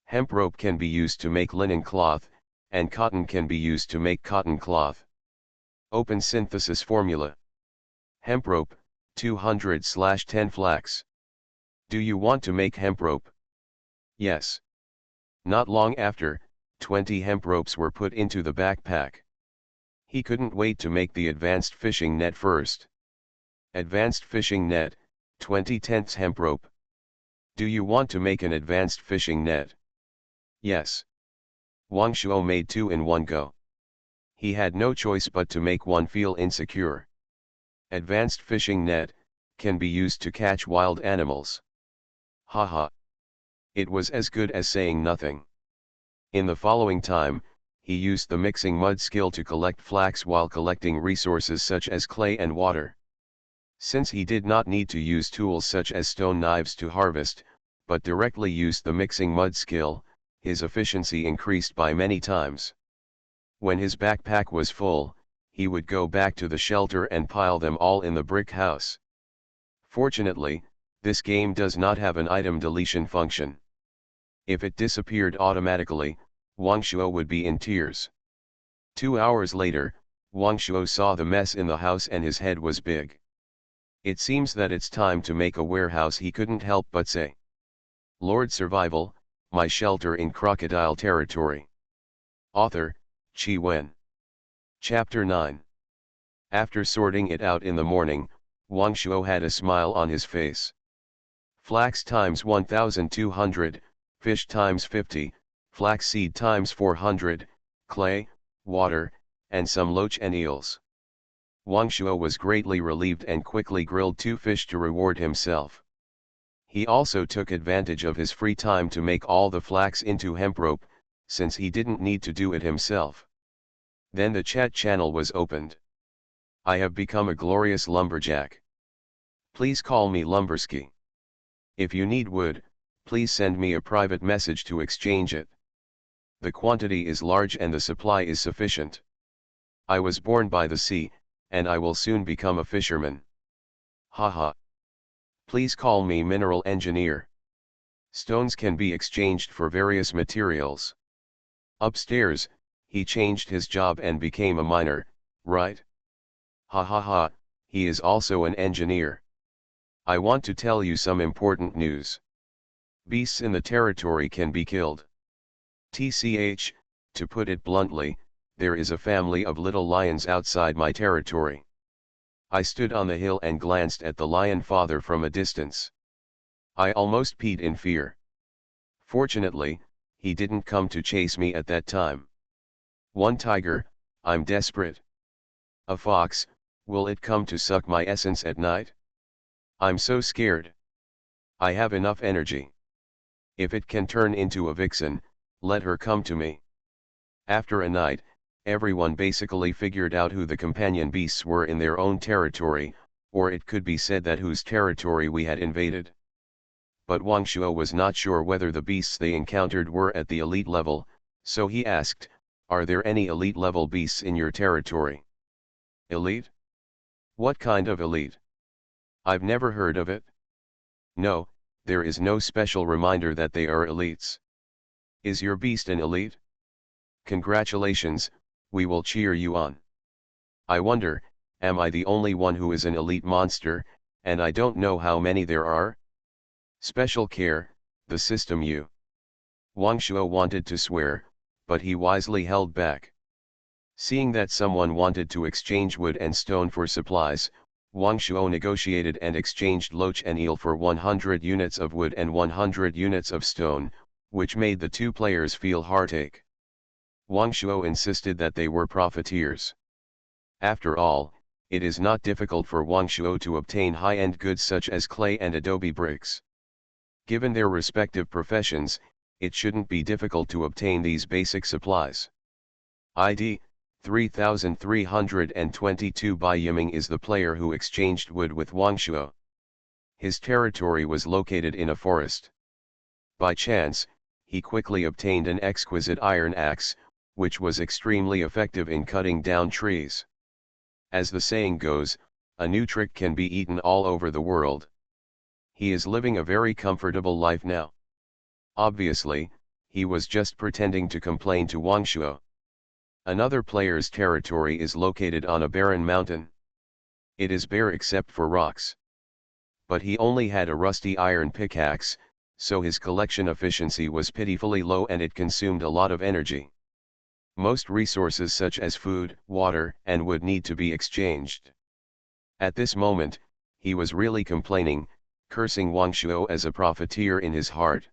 Hemp rope can be used to make linen cloth, and cotton can be used to make cotton cloth. Open synthesis formula. Hemp rope, 200/10 flax. Do you want to make hemp rope? Yes. Not long after, 20 hemp ropes were put into the backpack. He couldn't wait to make the advanced fishing net first. Advanced fishing net, 20 tenths hemp rope. Do you want to make an advanced fishing net? Yes. Wang Shuo made 2 in one go. He had no choice but to make one feel insecure. Advanced fishing net, can be used to catch wild animals. Haha. It was as good as saying nothing. In the following time, he used the mixing mud skill to collect flax while collecting resources such as clay and water. Since he did not need to use tools such as stone knives to harvest, but directly used the mixing mud skill, his efficiency increased by many times. When his backpack was full, he would go back to the shelter and pile them all in the brick house. Fortunately, this game does not have an item deletion function. If it disappeared automatically, Wang Shuo would be in tears. 2 hours later, Wang Shuo saw the mess in the house and his head was big. It seems that it's time to make a warehouse, he couldn't help but say. Lord Survival, my shelter in Crocodile territory. Author, Qi Wen. Chapter 9. After sorting it out in the morning, Wang Shuo had a smile on his face. Flax times 1200, fish times 50, flaxseed times 400, clay, water, and some loach and eels. Wang Shuo was greatly relieved and quickly grilled 2 fish to reward himself. He also took advantage of his free time to make all the flax into hemp rope, since he didn't need to do it himself. Then the chat channel was opened. I have become a glorious lumberjack. Please call me Lumbersky. If you need wood, please send me a private message to exchange it. The quantity is large and the supply is sufficient. I was born by the sea, and I will soon become a fisherman. Haha. Please call me Mineral Engineer. Stones can be exchanged for various materials. Upstairs, he changed his job and became a miner, right? Ha ha ha, he is also an engineer. I want to tell you some important news. Beasts in the territory can be killed. TCH, to put it bluntly, there is a family of little lions outside my territory. I stood on the hill and glanced at the lion father from a distance. I almost peed in fear. Fortunately, he didn't come to chase me at that time. One tiger, I'm desperate. A fox, will it come to suck my essence at night? I'm so scared. I have enough energy. If it can turn into a vixen, let her come to me. After a night, everyone basically figured out who the companion beasts were in their own territory, or it could be said that whose territory we had invaded. But Wang Shuo was not sure whether the beasts they encountered were at the elite level, so he asked, "Are there any elite level beasts in your territory?" Elite? What kind of elite? I've never heard of it. No, there is no special reminder that they are elites. Is your beast an elite? Congratulations, we will cheer you on. I wonder, am I the only one who is an elite monster, and I don't know how many there are? Special care, the system you. Wang Shuo wanted to swear, but he wisely held back. Seeing that someone wanted to exchange wood and stone for supplies, Wang Shuo negotiated and exchanged loach and eel for 100 units of wood and 100 units of stone, which made the two players feel heartache. Wang Shuo insisted that they were profiteers. After all, it is not difficult for Wang Shuo to obtain high-end goods such as clay and adobe bricks. Given their respective professions, it shouldn't be difficult to obtain these basic supplies. ID 3322 Bai Yiming is the player who exchanged wood with Wang Shuo. His territory was located in a forest. By chance, he quickly obtained an exquisite iron axe, which was extremely effective in cutting down trees. As the saying goes, a new trick can be eaten all over the world. He is living a very comfortable life now. Obviously, he was just pretending to complain to Wang Shuo. Another player's territory is located on a barren mountain. It is bare except for rocks. But he only had a rusty iron pickaxe, so his collection efficiency was pitifully low and it consumed a lot of energy. Most resources such as food, water, and wood need to be exchanged. At this moment, he was really complaining, cursing Wang Shuo as a profiteer in his heart.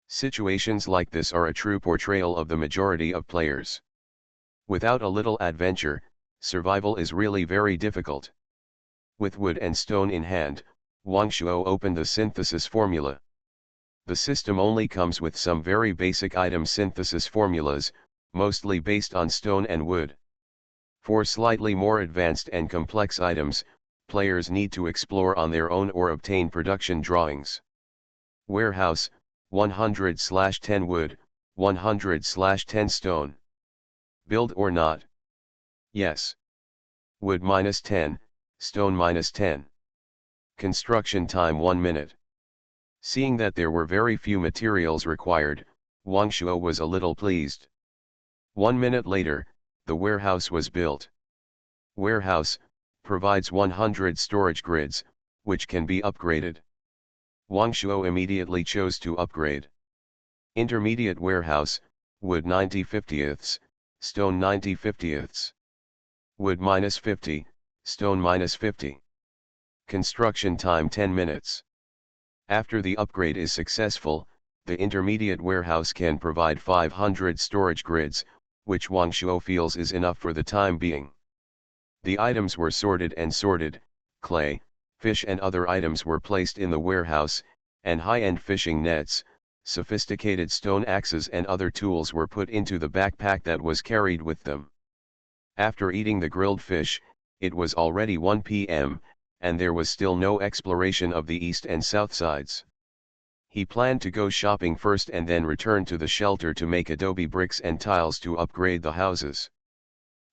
Situations like this are a true portrayal of the majority of players. Without a little adventure, survival is really very difficult. With wood and stone in hand, Wang Shuo opened the synthesis formula. The system only comes with some very basic item synthesis formulas, mostly based on stone and wood. For slightly more advanced and complex items, players need to explore on their own or obtain production drawings. Warehouse, 100/10 wood, 100/10 stone. Build or not? Yes. Wood -10, stone -10. Construction time 1 minute. Seeing that there were very few materials required, Wang Shuo was a little pleased. 1 minute later, the warehouse was built. Warehouse provides 100 storage grids, which can be upgraded. Wang Shuo immediately chose to upgrade. Intermediate warehouse, wood 90/50ths, stone 90/50ths. Wood -50, stone -50. Construction time 10 minutes. After the upgrade is successful, the intermediate warehouse can provide 500 storage grids, which Wang Shuo feels is enough for the time being. The items were sorted, clay, fish and other items were placed in the warehouse, and high-end fishing nets, sophisticated stone axes and other tools were put into the backpack that was carried with them. After eating the grilled fish, it was already 1 p.m., and there was still no exploration of the east and south sides. He planned to go shopping first and then return to the shelter to make adobe bricks and tiles to upgrade the houses.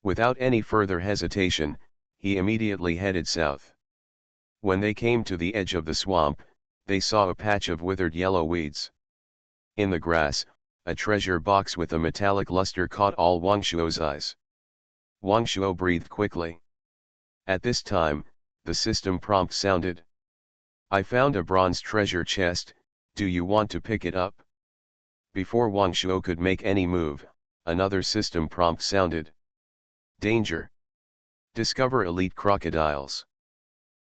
Without any further hesitation, he immediately headed south. When they came to the edge of the swamp, they saw a patch of withered yellow weeds. In the grass, a treasure box with a metallic luster caught all Wang Shuo's eyes. Wang Shuo breathed quickly. At this time, the system prompt sounded. "I found a bronze treasure chest, do you want to pick it up?" Before Wang Shuo could make any move, another system prompt sounded. "Danger. Discover elite crocodiles.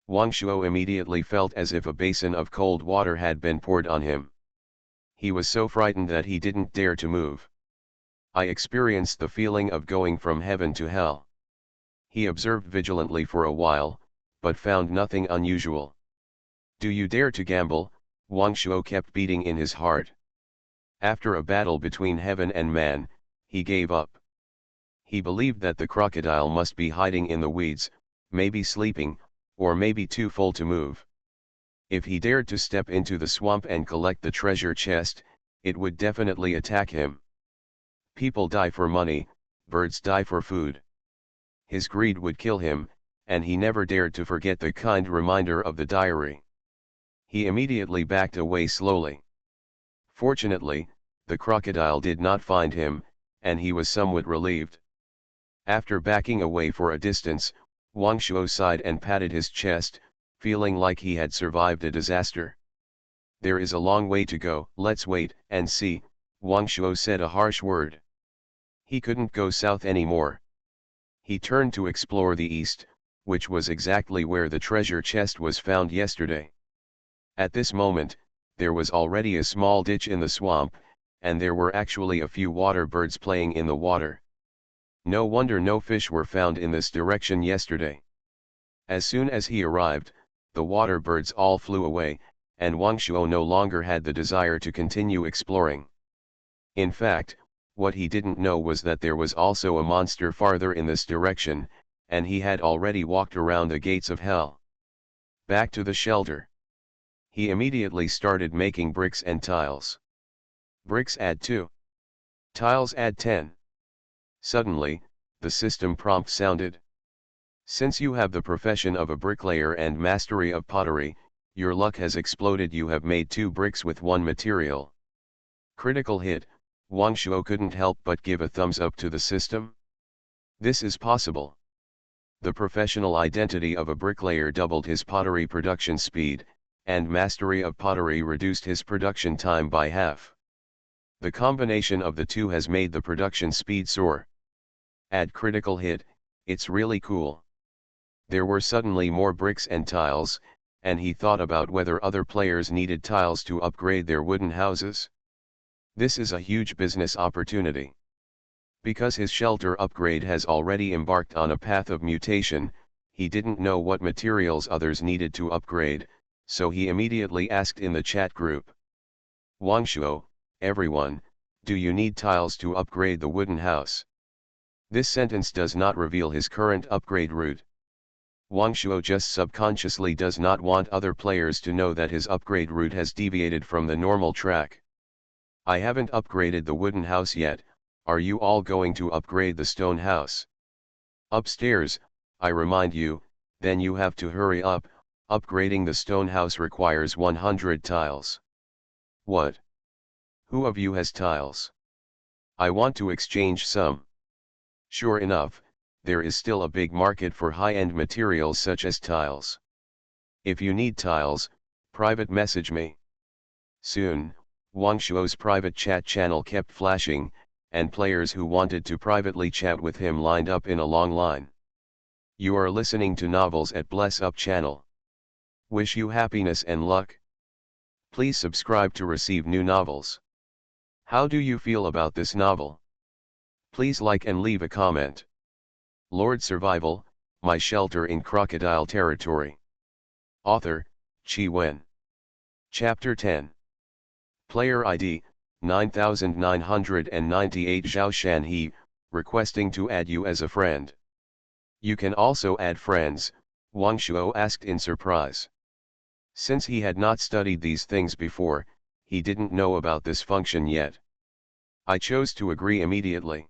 Wang Shuo immediately felt as if a basin of cold water had been poured on him. He was so frightened that he didn't dare to move. I experienced the feeling of going from heaven to hell. He observed vigilantly for a while, but found nothing unusual. Do you dare to gamble? Wang Shuo kept beating in his heart. After a battle between heaven and man, he gave up. He believed that the crocodile must be hiding in the weeds, maybe sleeping, or maybe too full to move. If he dared to step into the swamp and collect the treasure chest, it would definitely attack him. People die for money, birds die for food. His greed would kill him, and he never dared to forget the kind reminder of the diary. He immediately backed away slowly. Fortunately, the crocodile did not find him, and he was somewhat relieved. After backing away for a distance, Wang Shuo sighed and patted his chest, feeling like he had survived a disaster. There is a long way to go. Let's wait and see, Wang Shuo said a harsh word. He couldn't go south anymore. He turned to explore the east, which was exactly where the treasure chest was found yesterday. At this moment, there was already a small ditch in the swamp, and there were actually a few water birds playing in the water. No wonder no fish were found in this direction yesterday. As soon as he arrived, the water birds all flew away, and Wang Shuo no longer had the desire to continue exploring. In fact, what he didn't know was that there was also a monster farther in this direction, and he had already walked around the gates of hell. Back to the shelter. He immediately started making bricks and tiles. Bricks add 2. Tiles add 10. Suddenly, the system prompt sounded. Since you have the profession of a bricklayer and mastery of pottery, your luck has exploded. You have made 2 bricks with 1 material. Critical hit. Wang Shuo couldn't help but give a thumbs up to the system. This is possible. The professional identity of a bricklayer doubled his pottery production speed, and mastery of pottery reduced his production time by half. The combination of the two has made the production speed soar. Add critical hit, it's really cool. There were suddenly more bricks and tiles, and he thought about whether other players needed tiles to upgrade their wooden houses. This is a huge business opportunity. Because his shelter upgrade has already embarked on a path of mutation, he didn't know what materials others needed to upgrade, so he immediately asked in the chat group. Wang Shuo, everyone, do you need tiles to upgrade the wooden house? This sentence does not reveal his current upgrade route. Wang Shuo just subconsciously does not want other players to know that his upgrade route has deviated from the normal track. I haven't upgraded the wooden house yet. Are you all going to upgrade the stone house? Upstairs, I remind you, then you have to hurry up. Upgrading the stone house requires 100 tiles. What? Who of you has tiles? I want to exchange some. Sure enough, there is still a big market for high-end materials such as tiles. If you need tiles, private message me. Soon, Wang Shuo's private chat channel kept flashing, and players who wanted to privately chat with him lined up in a long line. You are listening to Novels at Bless Up channel. Wish you happiness and luck. Please subscribe to receive new novels. How do you feel about this novel? Please like and leave a comment. Lord Survival, My Shelter in Crocodile Territory. Author, Chi Wen. Chapter 10. Player ID, 9998 Zhao Shanhe, requesting to add you as a friend. You can also add friends, Wang Shuo asked in surprise. Since he had not studied these things before, he didn't know about this function yet. I chose to agree immediately.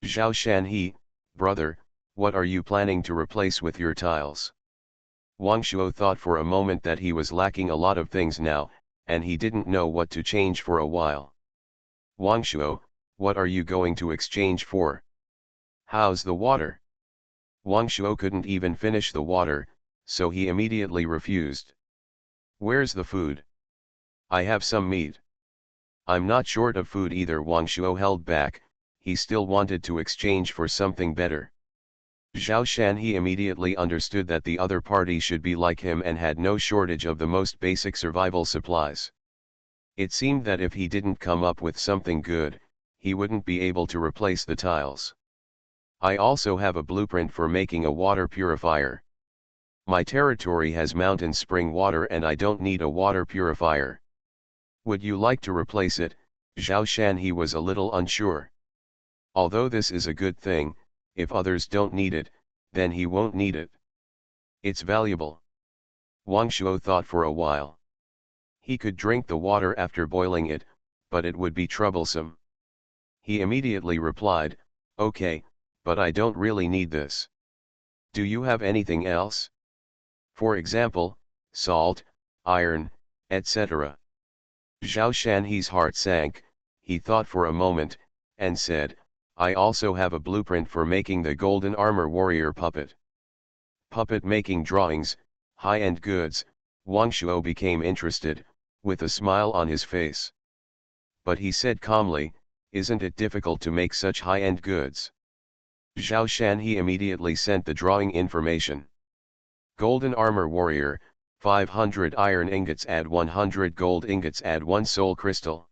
Zhao Shanhe, brother, what are you planning to replace with your tiles? Wang Shuo thought for a moment that he was lacking a lot of things now, and he didn't know what to change for a while. Wang Shuo, what are you going to exchange for? How's the water? Wang Shuo couldn't even finish the water, so he immediately refused. Where's the food? I have some meat. I'm not short of food either. Wang Shuo held back, he still wanted to exchange for something better. Zhao Shanhe immediately understood that the other party should be like him and had no shortage of the most basic survival supplies. It seemed that if he didn't come up with something good, he wouldn't be able to replace the tiles. I also have a blueprint for making a water purifier. My territory has mountain spring water and I don't need a water purifier. Would you like to replace it? Zhao Shanhe was a little unsure. Although this is a good thing, if others don't need it, then he won't need it. It's valuable. Wang Shuo thought for a while. He could drink the water after boiling it, but it would be troublesome. He immediately replied, okay, but I don't really need this. Do you have anything else? For example, salt, iron, etc. Zhao Shanhe's heart sank, he thought for a moment, and said, I also have a blueprint for making the golden armor warrior puppet. Puppet making drawings, high-end goods. Wang Shuo became interested, with a smile on his face. But he said calmly, isn't it difficult to make such high-end goods? Zhao Shanhe immediately sent the drawing information. Golden armor warrior, 500 iron ingots add 100 gold ingots add 1 soul crystal.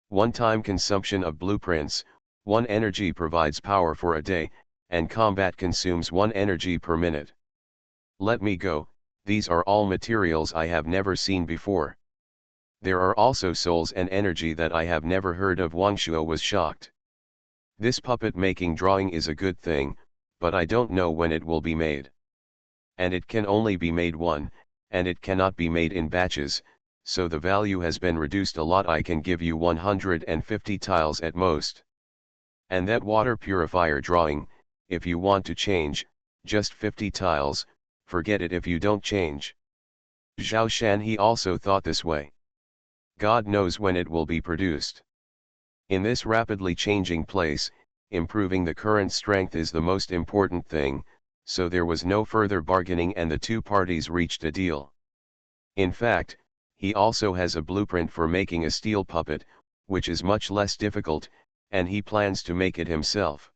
One-time consumption of blueprints, 1 energy provides power for a day, and combat consumes 1 energy per minute. Let me go, these are all materials I have never seen before. There are also souls and energy that I have never heard of. Wang Shuo was shocked. This puppet making drawing is a good thing, but I don't know when it will be made. And it can only be made one, and it cannot be made in batches, so the value has been reduced a lot. I can give you 150 tiles at most. And that water purifier drawing, if you want to change, just 50 tiles, forget it if you don't change. Zhao Shanhe also thought this way. God knows when it will be produced. In this rapidly changing place, improving the current strength is the most important thing, so there was no further bargaining and the two parties reached a deal. In fact, he also has a blueprint for making a steel puppet, which is much less difficult, and he plans to make it himself.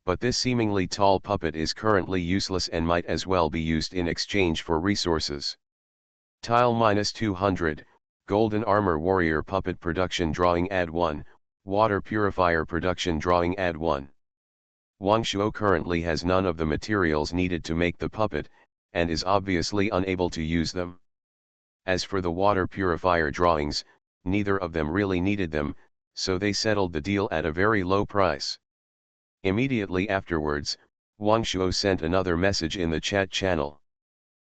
But this seemingly tall puppet is currently useless and might as well be used in exchange for resources. Tile -200, Golden Armor Warrior Puppet Production Drawing Add 1, Water Purifier Production Drawing Add 1. Wang Shuo currently has none of the materials needed to make the puppet, and is obviously unable to use them. As for the water purifier drawings, neither of them really needed them, so they settled the deal at a very low price. Immediately afterwards, Wang Shuo sent another message in the chat channel.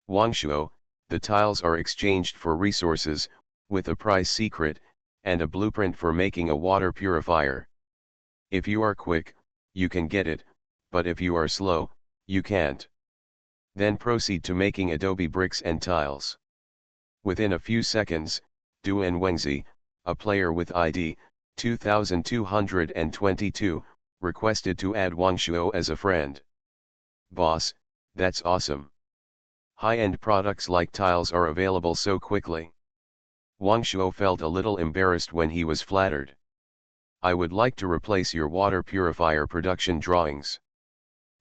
Wang Shuo, the tiles are exchanged for resources, with a price secret, and a blueprint for making a water purifier. If you are quick, you can get it, but if you are slow, you can't. Then proceed to making adobe bricks and tiles. Within a few seconds, Duan Wengzi, a player with ID 2222, requested to add Wang Shuo as a friend. Boss, that's awesome. High-end products like tiles are available so quickly. Wang Shuo felt a little embarrassed when he was flattered. I would like to replace your water purifier production drawings.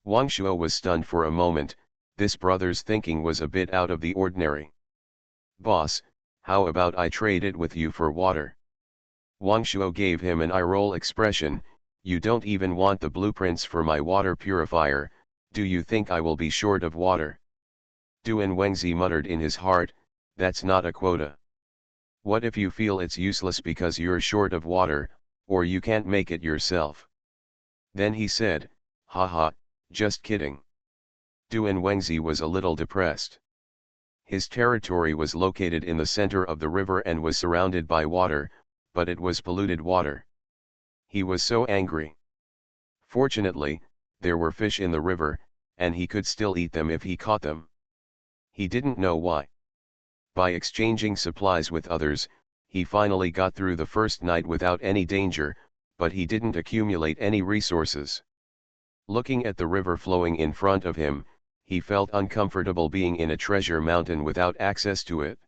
Wang Shuo was stunned for a moment. This brother's thinking was a bit out of the ordinary. Boss, how about I trade it with you for water? Wang Shuo gave him an eye-roll expression. You don't even want the blueprints for my water purifier, do you think I will be short of water? Duan Wengzi muttered in his heart, that's not a quota. What if you feel it's useless because you're short of water, or you can't make it yourself? Then he said, haha, just kidding. Duan Wengzi was a little depressed. His territory was located in the center of the river and was surrounded by water, but it was polluted water. He was so angry. Fortunately, there were fish in the river, and he could still eat them if he caught them. He didn't know why. By exchanging supplies with others, he finally got through the first night without any danger, but he didn't accumulate any resources. Looking at the river flowing in front of him, he felt uncomfortable being in a treasure mountain without access to it.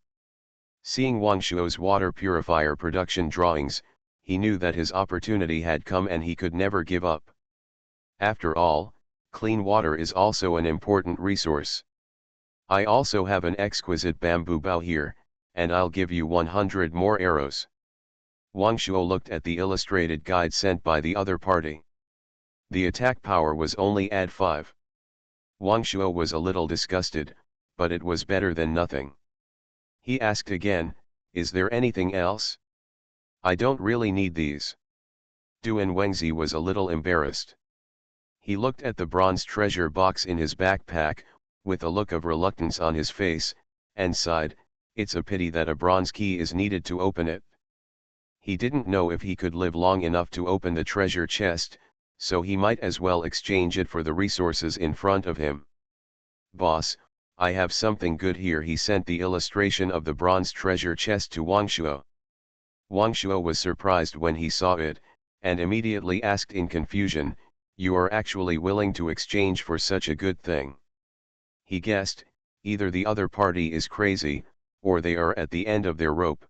Seeing Wang Shuo's water purifier production drawings, he knew that his opportunity had come and he could never give up. After all, Clean water is also an important resource. I also have an exquisite bamboo bow here, and I'll give you 100 more arrows. Wang Shuo looked at the illustrated guide sent by the other party. The attack power was only add 5. Wang Shuo was a little disgusted, but it was better than nothing. He asked again, is there anything else? I don't really need these. Duan Wengzi was a little embarrassed. He looked at the bronze treasure box in his backpack, with a look of reluctance on his face, and sighed, it's a pity that a bronze key is needed to open it. He didn't know if he could live long enough to open the treasure chest, so he might as well exchange it for the resources in front of him. Boss, I have something good here. He sent the illustration of the bronze treasure chest to Wang Shuo. Wang Shuo was surprised when he saw it, and immediately asked in confusion, you are actually willing to exchange for such a good thing? He guessed, either the other party is crazy, or they are at the end of their rope.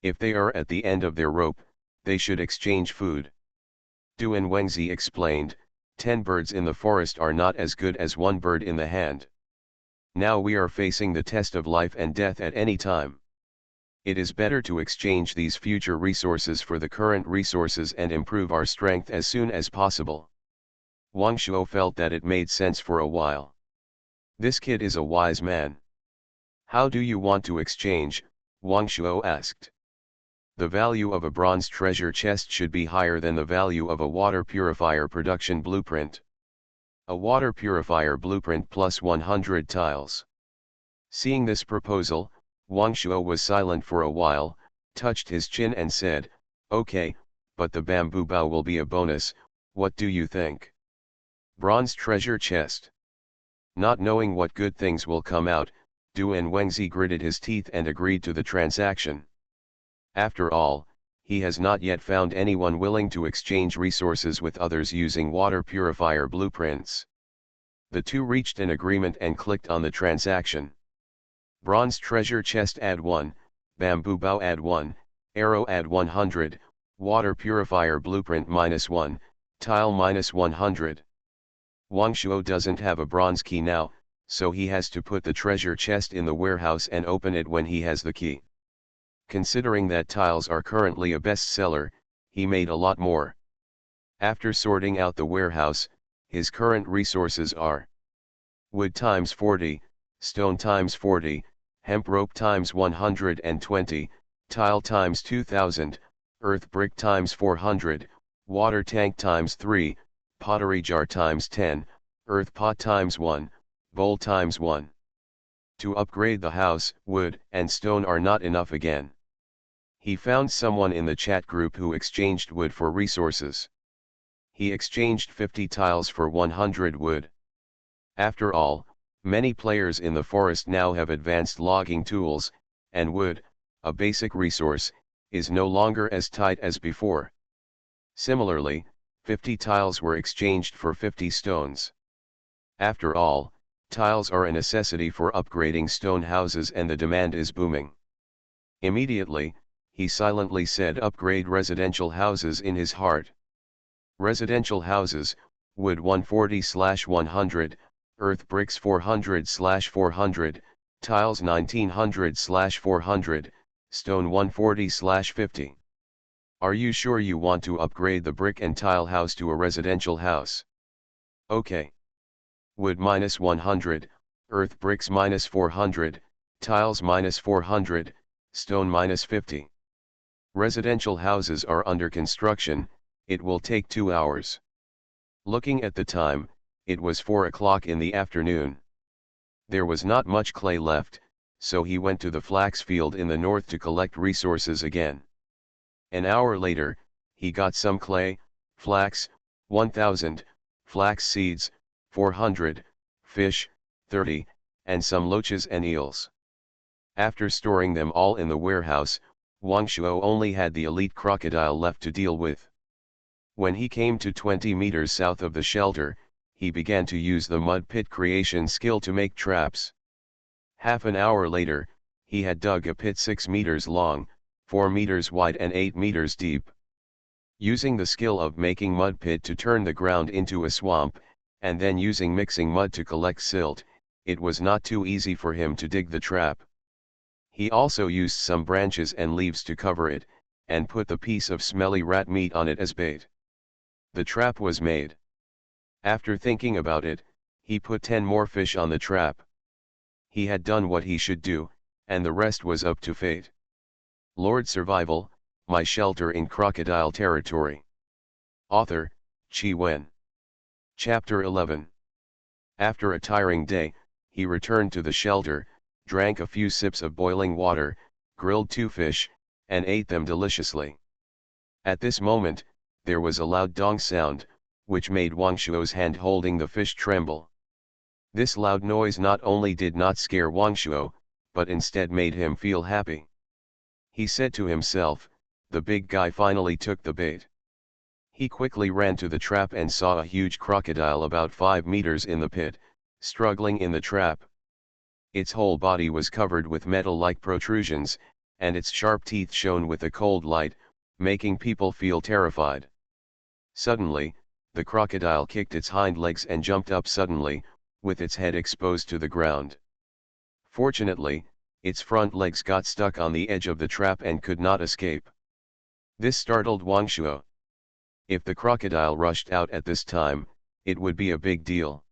If they are at the end of their rope, they should exchange food. Duan Wengzi explained, 10 birds in the forest are not as good as 1 bird in the hand. Now we are facing the test of life and death at any time. It is better to exchange these future resources for the current resources and improve our strength as soon as possible. Wang Shuo felt that it made sense for a while. This kid is a wise man. How do you want to exchange? Wang Shuo asked. The value of a bronze treasure chest should be higher than the value of a water purifier production blueprint. A water purifier blueprint plus 100 tiles. Seeing this proposal, Wang Shuo was silent for a while, touched his chin and said, okay, but the bamboo bow will be a bonus, what do you think? Bronze treasure chest. Not knowing what good things will come out, Duan Wengzi gritted his teeth and agreed to the transaction. After all, he has not yet found anyone willing to exchange resources with others using water purifier blueprints. The two reached an agreement and clicked on the transaction. Bronze treasure chest add 1, bamboo bow add 1, arrow add 100, water purifier blueprint -1, tile -100. Wang Shuo doesn't have a bronze key now, so he has to put the treasure chest in the warehouse and open it when he has the key. Considering that tiles are currently a bestseller, he made a lot more. After sorting out the warehouse, his current resources are wood times 40, stone times 40, hemp rope times 120, tile times 2000, earth brick times 400, water tank times 3, pottery jar times 10, earth pot times 1, bowl times 1. To upgrade the house, wood and stone are not enough again. He found someone in the chat group who exchanged wood for resources. He exchanged 50 tiles for 100 wood. After all, many players in the forest now have advanced logging tools, and wood, a basic resource, is no longer as tight as before. Similarly, 50 tiles were exchanged for 50 stones. After all, tiles are a necessity for upgrading stone houses and the demand is booming. Immediately, he silently said upgrade residential houses in his heart. Residential houses, wood 140/100, earth bricks 400/400, tiles 1900/400, stone 140/50. Are you sure you want to upgrade the brick and tile house to a residential house? Okay. Wood -100, earth bricks -400, tiles -400, stone -50. Residential houses are under construction, it will take 2 hours. Looking at the time, it was 4 o'clock in the afternoon. There was not much clay left, so he went to the flax field in the north to collect resources again. An hour later, he got some clay, flax, 1000, flax seeds, 400, fish, 30, and some loaches and eels. After storing them all in the warehouse, Wang Shuo only had the elite crocodile left to deal with. When he came to 20 meters south of the shelter, he began to use the mud pit creation skill to make traps. Half an hour later, he had dug a pit 6 meters long, 4 meters wide and 8 meters deep. Using the skill of making mud pit to turn the ground into a swamp, and then using mixing mud to collect silt, it was not too easy for him to dig the trap. He also used some branches and leaves to cover it, and put the piece of smelly rat meat on it as bait. The trap was made. After thinking about it, he put 10 more fish on the trap. He had done what he should do, and the rest was up to fate. Lord Survival, My Shelter in Crocodile Territory. Author, Chi Wen. Chapter 11. After a tiring day, he returned to the shelter, drank a few sips of boiling water, grilled 2 fish, and ate them deliciously. At this moment, there was a loud dong sound, which made Wang Shuo's hand holding the fish tremble. This loud noise not only did not scare Wang Shuo, but instead made him feel happy. He said to himself, the big guy finally took the bait. He quickly ran to the trap and saw a huge crocodile about 5 meters in the pit, struggling in the trap. Its whole body was covered with metal-like protrusions, and its sharp teeth shone with a cold light, making people feel terrified. Suddenly, the crocodile kicked its hind legs and jumped up suddenly, with its head exposed to the ground. Fortunately, its front legs got stuck on the edge of the trap and could not escape. This startled Wang Shuo. If the crocodile rushed out at this time, it would be a big deal.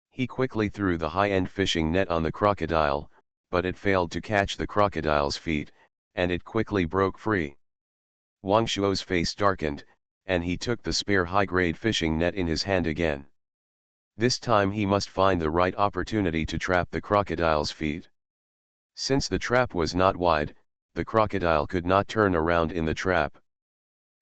He quickly threw the high-end fishing net on the crocodile, but it failed to catch the crocodile's feet, and it quickly broke free. Wang Shuo's face darkened, and he took the spare high-grade fishing net in his hand again. This time he must find the right opportunity to trap the crocodile's feet. Since the trap was not wide, the crocodile could not turn around in the trap.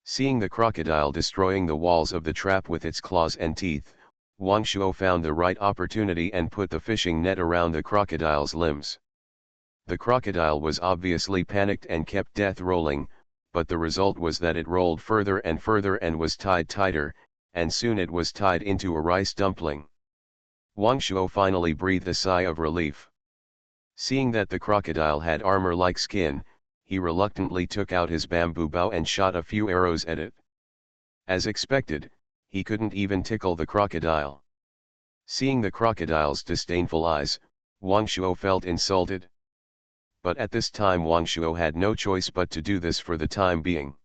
Seeing the crocodile destroying the walls of the trap with its claws and teeth, Wang Shuo found the right opportunity and put the fishing net around the crocodile's limbs. The crocodile was obviously panicked and kept death rolling, but the result was that it rolled further and was tied tighter, and soon it was tied into a rice dumpling. Wang Shuo finally breathed a sigh of relief. Seeing that the crocodile had armor-like skin, he reluctantly took out his bamboo bow and shot a few arrows at it. As expected, he couldn't even tickle the crocodile. Seeing the crocodile's disdainful eyes, Wang Shuo felt insulted. But at this time Wang Shuo had no choice but to do this for the time being.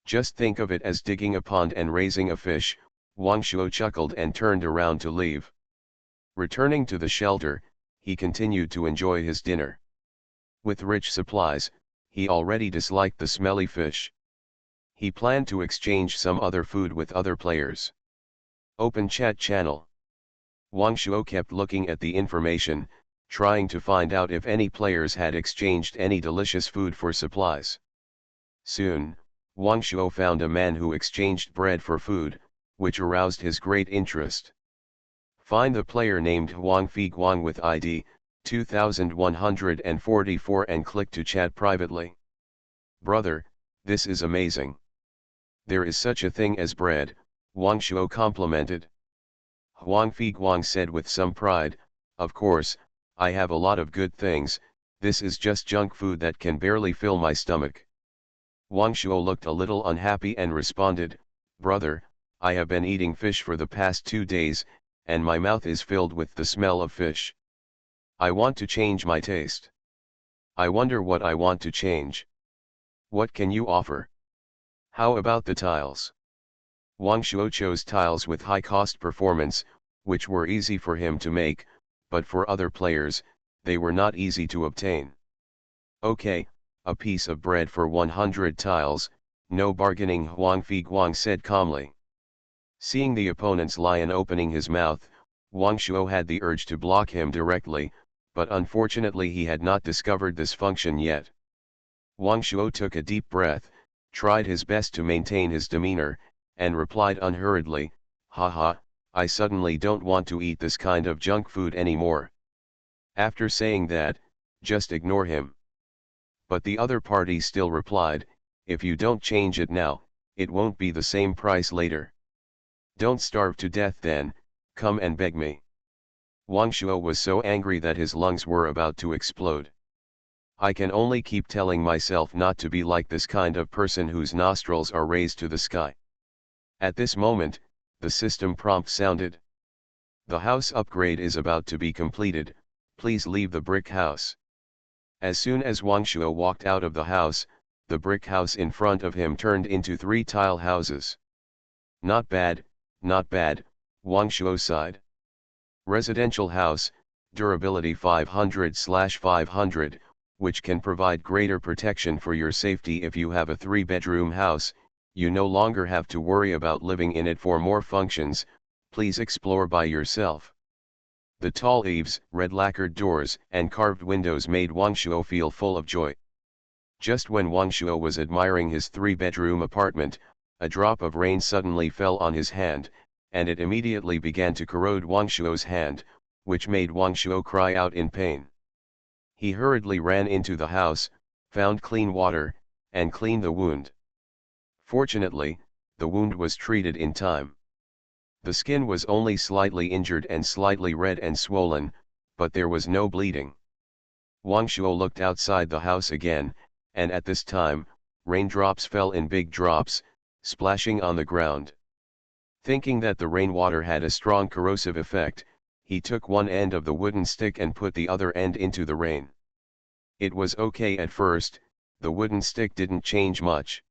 Just think of it as digging a pond and raising a fish, Wang Shuo chuckled and turned around to leave. Returning to the shelter, he continued to enjoy his dinner. With rich supplies, he already disliked the smelly fish. He planned to exchange some other food with other players. Open chat channel. Wang Shuo kept looking at the information, trying to find out if any players had exchanged any delicious food for supplies. Soon, Wang Shuo found a man who exchanged bread for food, which aroused his great interest. Find the player named Huang Fi Guang with ID 2144 and click to chat privately. Brother, this is amazing. There is such a thing as bread, Wang Shuo complimented. Huang Fi Guang said with some pride, of course, I have a lot of good things, this is just junk food that can barely fill my stomach. Wang Shuo looked a little unhappy and responded, brother, I have been eating fish for the past 2 days, and my mouth is filled with the smell of fish. I want to change my taste. I wonder what I want to change. What can you offer? How about the tiles? Wang Shuo chose tiles with high cost performance, which were easy for him to make, but for other players, they were not easy to obtain. Okay, a piece of bread for 100 tiles, no bargaining, Huang Fi Guang said calmly. Seeing the opponent's lion opening his mouth, Wang Shuo had the urge to block him directly, but unfortunately he had not discovered this function yet. Wang Shuo took a deep breath, tried his best to maintain his demeanor, and replied unhurriedly, haha, I suddenly don't want to eat this kind of junk food anymore. After saying that, just ignore him. But the other party still replied, if you don't change it now, it won't be the same price later. Don't starve to death then, come and beg me. Wang Shuo was so angry that his lungs were about to explode. I can only keep telling myself not to be like this kind of person whose nostrils are raised to the sky. At this moment, the system prompt sounded. The house upgrade is about to be completed, please leave the brick house. As soon as Wang Shuo walked out of the house, the brick house in front of him turned into 3 tile houses. Not bad, not bad, Wang Shuo sighed. Residential house, durability 500/500, which can provide greater protection for your safety if you have a 3-bedroom house. You no longer have to worry about living in it for more functions, please explore by yourself. The tall eaves, red lacquered doors, and carved windows made Wang Shuo feel full of joy. Just when Wang Shuo was admiring his 3-bedroom apartment, a drop of rain suddenly fell on his hand, and it immediately began to corrode Wang Shuo's hand, which made Wang Shuo cry out in pain. He hurriedly ran into the house, found clean water, and cleaned the wound. Fortunately, the wound was treated in time. The skin was only slightly injured and slightly red and swollen, but there was no bleeding. Wang Shuo looked outside the house again, and at this time, raindrops fell in big drops, splashing on the ground. Thinking that the rainwater had a strong corrosive effect, he took one end of the wooden stick and put the other end into the rain. It was okay at first, the wooden stick didn't change much.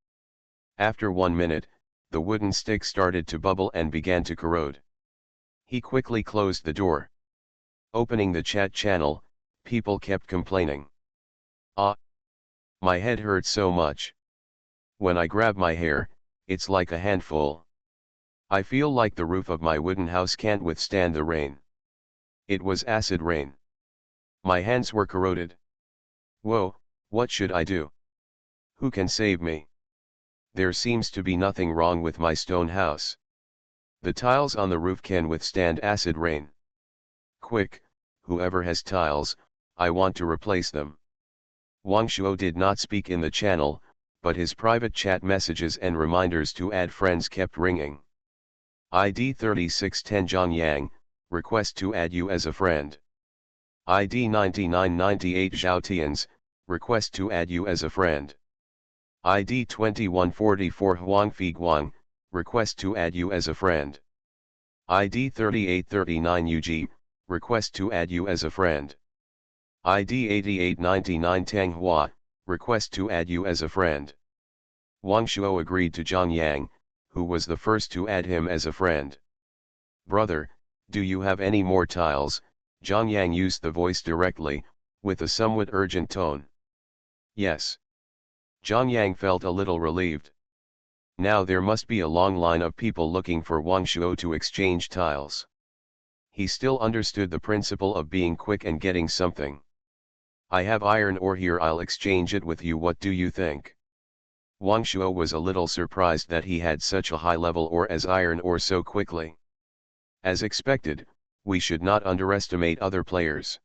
After 1 minute, the wooden stick started to bubble and began to corrode. He quickly closed the door. Opening the chat channel, people kept complaining. "Ah! My head hurts so much. When I grab my hair, it's like a handful. I feel like the roof of my wooden house can't withstand the rain. It was acid rain. My hands were corroded. Whoa, what should I do? Who can save me? There seems to be nothing wrong with my stone house. The tiles on the roof can withstand acid rain. Quick, whoever has tiles, I want to replace them." Wang Shuo did not speak in the channel, but his private chat messages and reminders to add friends kept ringing. ID 3610 Zhang Yang, request to add you as a friend. ID 9998 Zhao Tians, request to add you as a friend. ID 2144 Huang Figuang, request to add you as a friend. ID 3839 UG, request to add you as a friend. ID 8899 Tang Hua, request to add you as a friend. Wang Shuo agreed to Zhang Yang, who was the first to add him as a friend. "Brother, do you have any more tiles?" Zhang Yang used the voice directly, with a somewhat urgent tone. "Yes." Zhang Yang felt a little relieved. Now there must be a long line of people looking for Wang Shuo to exchange tiles. He still understood the principle of being quick and getting something. "I have iron ore here, I'll exchange it with you, what do you think?" Wang Shuo was a little surprised that he had such a high level ore as iron ore so quickly. As expected, we should not underestimate other players.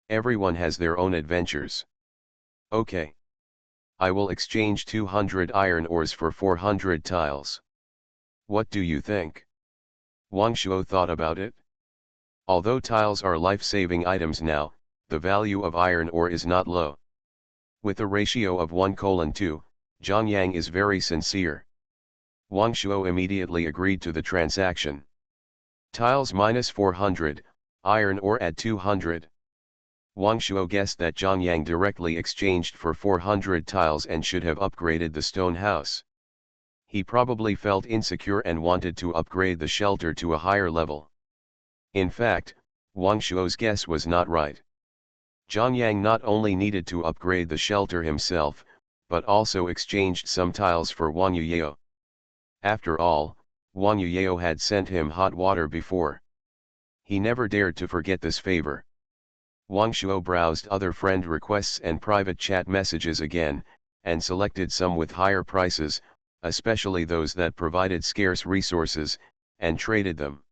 Everyone has their own adventures. Okay. I will exchange 200 iron ores for 400 tiles. What do you think? Wang Shuo thought about it. Although tiles are life-saving items now, the value of iron ore is not low. With a ratio of 1:2, Zhang Yang is very sincere. Wang Shuo immediately agreed to the transaction. Tiles minus 400, iron ore at 200. Wang Shuo guessed that Zhang Yang directly exchanged for 400 tiles and should have upgraded the stone house. He probably felt insecure and wanted to upgrade the shelter to a higher level. In fact, Wang Shuo's guess was not right. Zhang Yang not only needed to upgrade the shelter himself, but also exchanged some tiles for Wang Yuyeo. After all, Wang Yuyeo had sent him hot water before. He never dared to forget this favor. Wang Shuo browsed other friend requests and private chat messages again, and selected some with higher prices, especially those that provided scarce resources, and traded them.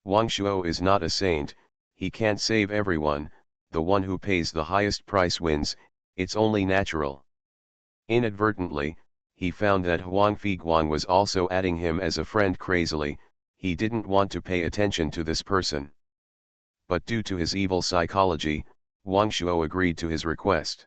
Wang Shuo is not a saint, he can't save everyone, the one who pays the highest price wins, it's only natural. Inadvertently, he found that Huang Figuang was also adding him as a friend crazily, he didn't want to pay attention to this person. But due to his evil psychology, Wang Shuo agreed to his request.